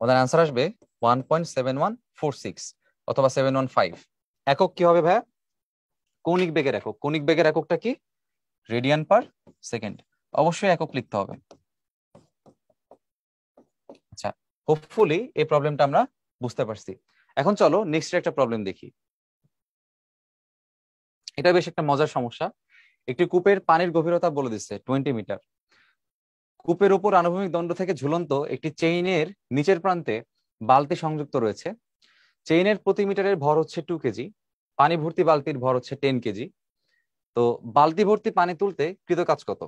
ওদের অ্যান্সার আসবে 1.7146 অথবা 715। একক কি হবে ভাইয়া? কৌণিক বেগের একক। কৌণিক বেগের এককটা কি? Radian per second. অবশ্যই একক লিখতে হবে। আচ্ছা, হোপফুলি এই প্রবলেমটা আমরা বুঝতে পারছি। এখন চলো নেক্সট একটা প্রবলেম দেখি। এটা বেশ একটা মজার সমস্যা। একটি কূপের পানির গভীরতা বলে দিচ্ছে 20 মিটার। কূপের উপর আনুভূমিক দণ্ড থেকে ঝুলন্ত একটি চেইনের নিচের প্রান্তে বালতি সংযুক্ত রয়েছে। চেইনের প্রতি মিটারের ভর হচ্ছে 2 কেজি। পানি ভর্তি বালতির ভর হচ্ছে 10 কেজি। তো বালতি ভর্তি পানি তুলতে কৃত কাজ কত?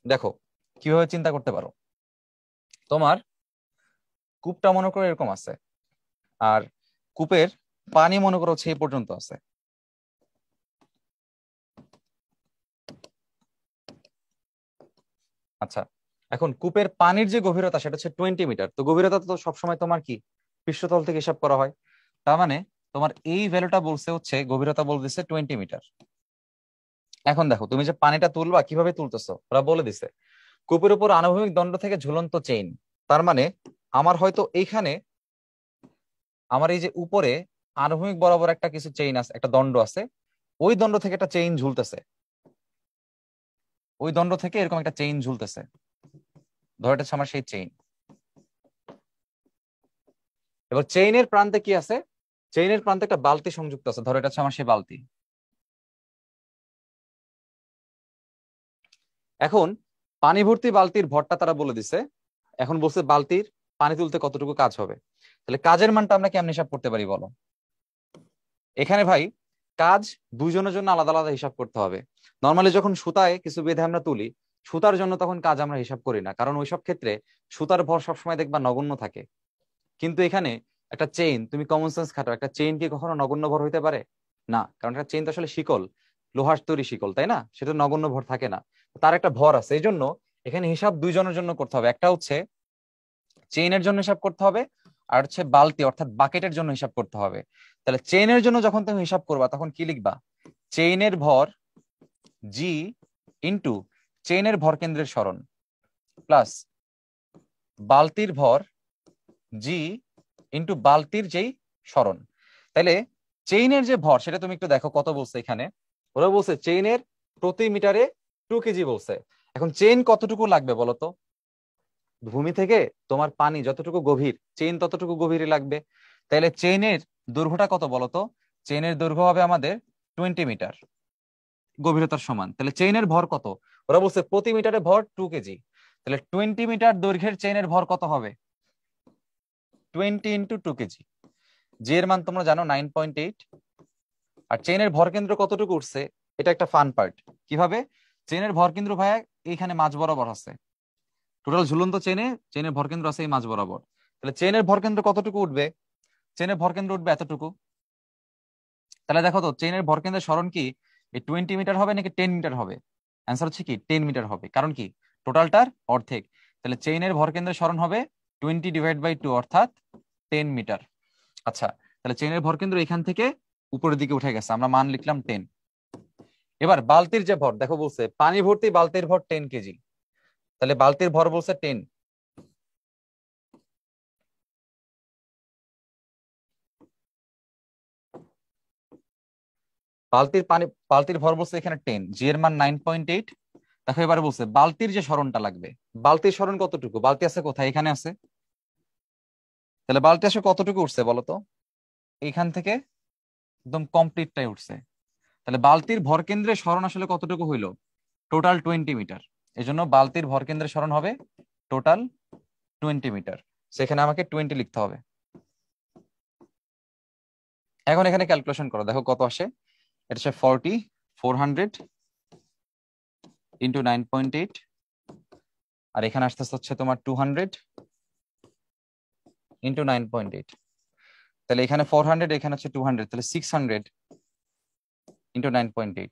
দেখো কিভাবে চিন্তা করতে পারো। তোমার কূপটা মনে করো এরকম আছে, আর কূপের পানি মনে করো হচ্ছে এই পর্যন্ত আছে। আচ্ছা, এখন কূপের পানির যে গভীরতা সেটা হচ্ছে 20 মিটার। তো গভীরতা তো সবসময় তোমার কি পৃষ্ঠতল থেকে হিসাব করা হয়। তার মানে তোমার এই ভ্যালুটা বলছে হচ্ছে গভীরতা বলতেছে 20 মিটার। এখন দেখো তুমি যে পানিটা তুলবা কিভাবে তুলতেছো, ওরা বলে দিছে কূপের উপর আনুভূমিক দণ্ড থেকে ঝুলন্ত চেইন। তার মানে আমার হয়তো এইখানে আমার এই যে উপরে আনুভূমিক বরাবর একটা কিছু চেইন আছে, একটা দণ্ড আছে, ওই দণ্ড থেকে একটা চেইন ঝুলতেছে, ওই দণ্ড থেকে এরকম একটা চেইন ঝুলতেছে। ধরে এটা হচ্ছে আমার সেই চেইন। এবার চেইনের প্রান্তে কি আছে? চেইনের প্রান্তে একটা বালতি সংযুক্ত আছে, ধরো এটা হচ্ছে আমার সেই বালতি। এখন পানি ভর্তি বালতির ভরটা তারা বলে দিছে। এখন বলছে বালতির পানি তুলতে কতটুকু কাজ হবে। তাহলে কাজের মানটা আমরা কেমন হিসাব করতে পারি বলো? এখানে ভাই কাজ দুইজনের জন্য আলাদা আলাদা হিসাব করতে হবে। নর্মালি যখন সুতায় কিছু বেঁধে আমরা তুলি, সুতার জন্য তখন কাজ আমরা হিসাব করি না, কারণ ওইসব ক্ষেত্রে সুতার ভর সবসময় দেখবা নগণ্য থাকে। কিন্তু এখানে একটা চেইন, তুমি কমন সেন্স খাটো, একটা চেইন কি কখনো নগণ্য ভর হইতে পারে? না, কারণ একটা চেইন তো আসলে শিকল, লোহার তৈরি শিকল, তাই না? সেটা নগণ্য ভর থাকে না, তার একটা ভর আছে। এই জন্য এখানে হিসাব দুইজনের জন্য করতে হবে। একটা হচ্ছে চেইনের জন্য হিসাব করতে হবে, আর হচ্ছে বালতি অর্থাৎ বাকেটের জন্য হিসাব করতে হবে। তাহলে চেইনের জন্য যখন তুমি হিসাব করবা তখন কি লিখবা? চেইনের ভর জি ইন্টু চেইনের ভর কেন্দ্রের সরণ প্লাস বালতির ভর জি ইন্টু বালতির যেই সরণ। তাইলে চেইনের যে ভর সেটা তুমি একটু দেখো কত বলছে এখানে। ওরা বলছে চেইনের প্রতি মিটারে 2 কেজি বলছে। এখন চেইন কতটুকু লাগবে বলতো? ভূমি থেকে তোমার পানি যতটুকু গভীর, চেইন ততটুকু গভীরই লাগবে। তাইলে চেইনের দৈর্ঘ্যটা কত বলতো? চেইনের দৈর্ঘ্য হবে আমাদের 20 মিটার, গভীরতার সমান। তাহলে চেইনের ভর কত? ওরা বলছে প্রতি মিটারে ভর 2 কেজি। তাহলে 20 মিটার দৈর্ঘ্যের চেইনের ভর কত হবে? 20 ইন্টু 2 কেজি। জি এর মান তোমরা জানো 9.8। আর চেইনের ভর কেন্দ্র কতটুকু উঠছে, এটা একটা ফান পার্ট। কিভাবে চেইনের ভর কেন্দ্র ভাইয়া এইখানে মাঝ বরাবর আছে, টোটাল ঝুলন্ত চেনের ভরকেন্দ্র আছে এই মাঝ বরাবর। তাহলে চেনের ভরকেন্দ্র কতটুকু উঠবে? চেনের ভরকেন্দ্র উঠবে এতটুকু। তাহলে দেখো তো চেনের ভরকেন্দ্রের সরণ কি এই 20 মিটার হবে নাকি 10 মিটার হবে? অ্যান্সার হচ্ছে কি 10 মিটার হবে, কারণ কি টোটালটার অর্ধেক। তাহলে চেইনের ভরকেন্দ্রের সরণ হবে 20/2 অর্থাৎ 10 মিটার। আচ্ছা, তাহলে চেইনের ভরকেন্দ্র এখান থেকে উপরের দিকে উঠে গেছে, আমরা মান লিখলাম 10। এবার বালতির যে ভর, দেখো বলছে পানি ভর্তি বালতির ভর 10 কেজি, তাহলে বালতির ভর বলছে 10। বালতির ভর বলছে এখানে 10, জি এর মান 9.8। দেখো এবারে বলছে বালতির যে সরণটা লাগবে, বালতির সরণ কতটুকু? বালতি আছে কোথায়? এখানে আছে। তাহলে বালতি আসলে কতটুকু উঠছে বলো তো? এইখান থেকে একদম কমপ্লিটটাই উঠছে। তাহলে বালতির ভরকেন্দ্রের সরণ আসলে কতটুকু হইলো? Total 20 metre. এই জন্য বালতির ভরকেন্দ্রের সরণ হবে টোটাল 20 মিটার। সেখানে আমাকে 20 লিখতে হবে। এখন এখানে ক্যালকুলেশন করো, দেখো কত আসে। এটা হচ্ছে 400 ইন্টু 9.8, আর এখানে আসতেছে হচ্ছে তোমার 200 ইন্টু 9.8। তাহলে এখানে 400, এখানে হচ্ছে 200, তাহলে 600 ইন্টু 9.8।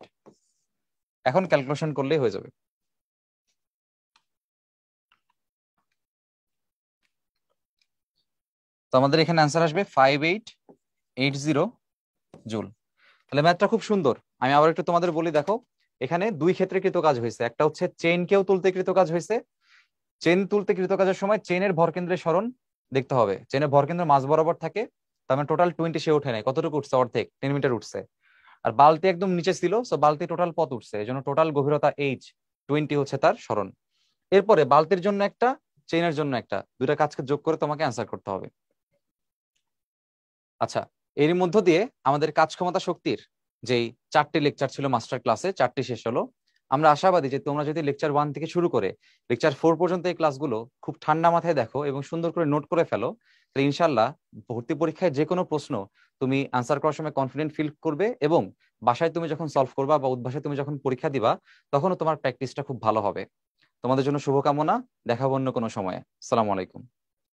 এখন ক্যালকুলেশন করলেই হয়ে যাবে। তো আমাদের এখানে অ্যান্সার আসবে 5880 জুল। তাহলে ম্যাথটা খুব সুন্দর। আমি আবার একটু তোমাদের বলি, দেখো এখানে দুই ক্ষেত্রে কৃত কাজ হয়েছে। একটা হচ্ছে চেইনকেও তুলতে কৃত কাজ হয়েছে। চেন তুলতে কৃত কাজের সময় চেনের ভরকেন্দ্রের সরণ দেখতে হবে। চেনের ভরকেন্দ্র মাঝ বরাবর থাকে, তার মানে টোটাল 20 সে ওঠে নাই, কতটুকু উঠছে? অর্ধেক, 10 মিটার উঠছে। আর বালতি একদম নিচে ছিল, সো বালতি টোটাল পথ উঠছে, এই জন্য টোটাল গভীরতা এইচ 20 হচ্ছে তার সরণ। এরপরে বালতির জন্য একটা, চেইনের জন্য একটা, দুইটা কাজকে যোগ করে তোমাকে অ্যান্সার করতে হবে। আচ্ছা, এর মধ্য দিয়ে আমাদের কাজ ক্ষমতা শক্তির যেই 4টি লেকচার ছিল মাস্টার ক্লাসে, 4টি শেষ হলো। আমরা আশাবাদী যে তোমরা যদি লেকচার 1 থেকে শুরু করে লেকচার 4 পর্যন্ত এই ক্লাসগুলো খুব ঠান্ডা মাথায় দেখো এবং সুন্দর করে নোট করে ফেলো, তাহলে ইনশাল্লাহ ভর্তি পরীক্ষায় যে কোনো প্রশ্ন তুমি আনসার করার সময় কনফিডেন্ট ফিল করবে, এবং বাসায় তুমি যখন সলভ করবা বা উদ্ভাসে তুমি যখন পরীক্ষা দিবা তখনও তোমার প্র্যাকটিসটা খুব ভালো হবে। তোমাদের জন্য শুভকামনা। দেখাবো অন্য কোনো সময়ে। আসসালামু আলাইকুম।